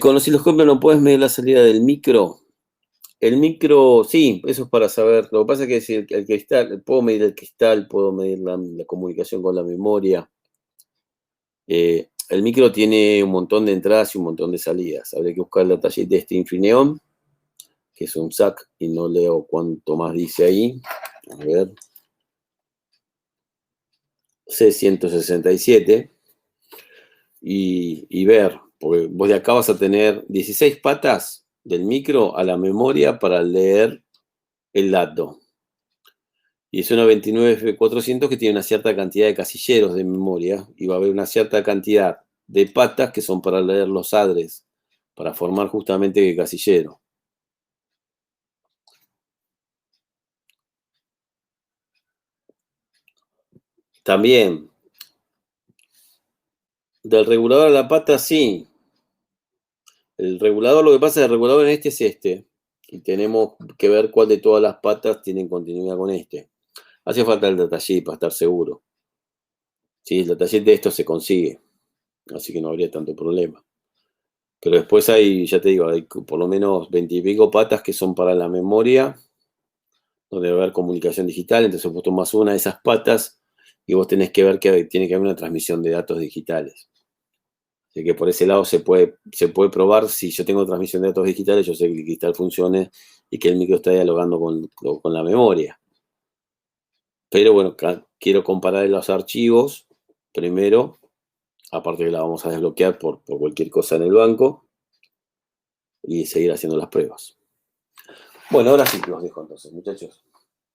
Con los osciloscopios no puedes medir la salida del micro. El micro, sí, eso es para saber. Lo que pasa es que si el cristal, puedo medir el cristal, puedo medir la comunicación con la memoria. El micro tiene un montón de entradas y un montón de salidas. Habría que buscar el datasheet de este Infineon, que es un SAC, y no leo cuánto más dice ahí. A ver. C167. Y ver, porque vos de acá vas a tener 16 patas del micro a la memoria para leer el dato. Y es una 29F400 que tiene una cierta cantidad de casilleros de memoria y va a haber una cierta cantidad de patas que son para leer los adres, para formar justamente el casillero. También, del regulador a la pata, sí. El regulador, lo que pasa es que el regulador en este es este. Y tenemos que ver cuál de todas las patas tienen continuidad con este. Hace falta el datasheet para estar seguro. Sí, el datasheet de esto se consigue, así que no habría tanto problema. Pero después hay, ya te digo, hay por lo menos 20 y pico patas que son para la memoria, donde va a haber comunicación digital, entonces vos tomás una de esas patas y vos tenés que ver que tiene que haber una transmisión de datos digitales. Así que por ese lado se puede probar, si yo tengo transmisión de datos digitales, yo sé que el cristal funcione y que el micro está dialogando con la memoria. Pero bueno, quiero comparar los archivos primero, aparte que la vamos a desbloquear por cualquier cosa en el banco, y seguir haciendo las pruebas. Bueno, ahora sí los dejo entonces, muchachos.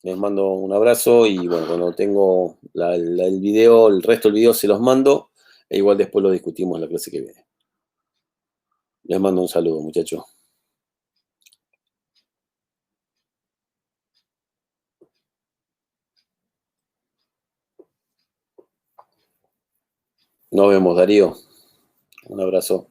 Les mando un abrazo y bueno, cuando tengo el video, el resto del video se los mando, e igual después lo discutimos en la clase que viene. Les mando un saludo, muchachos. Nos vemos, Darío. Un abrazo.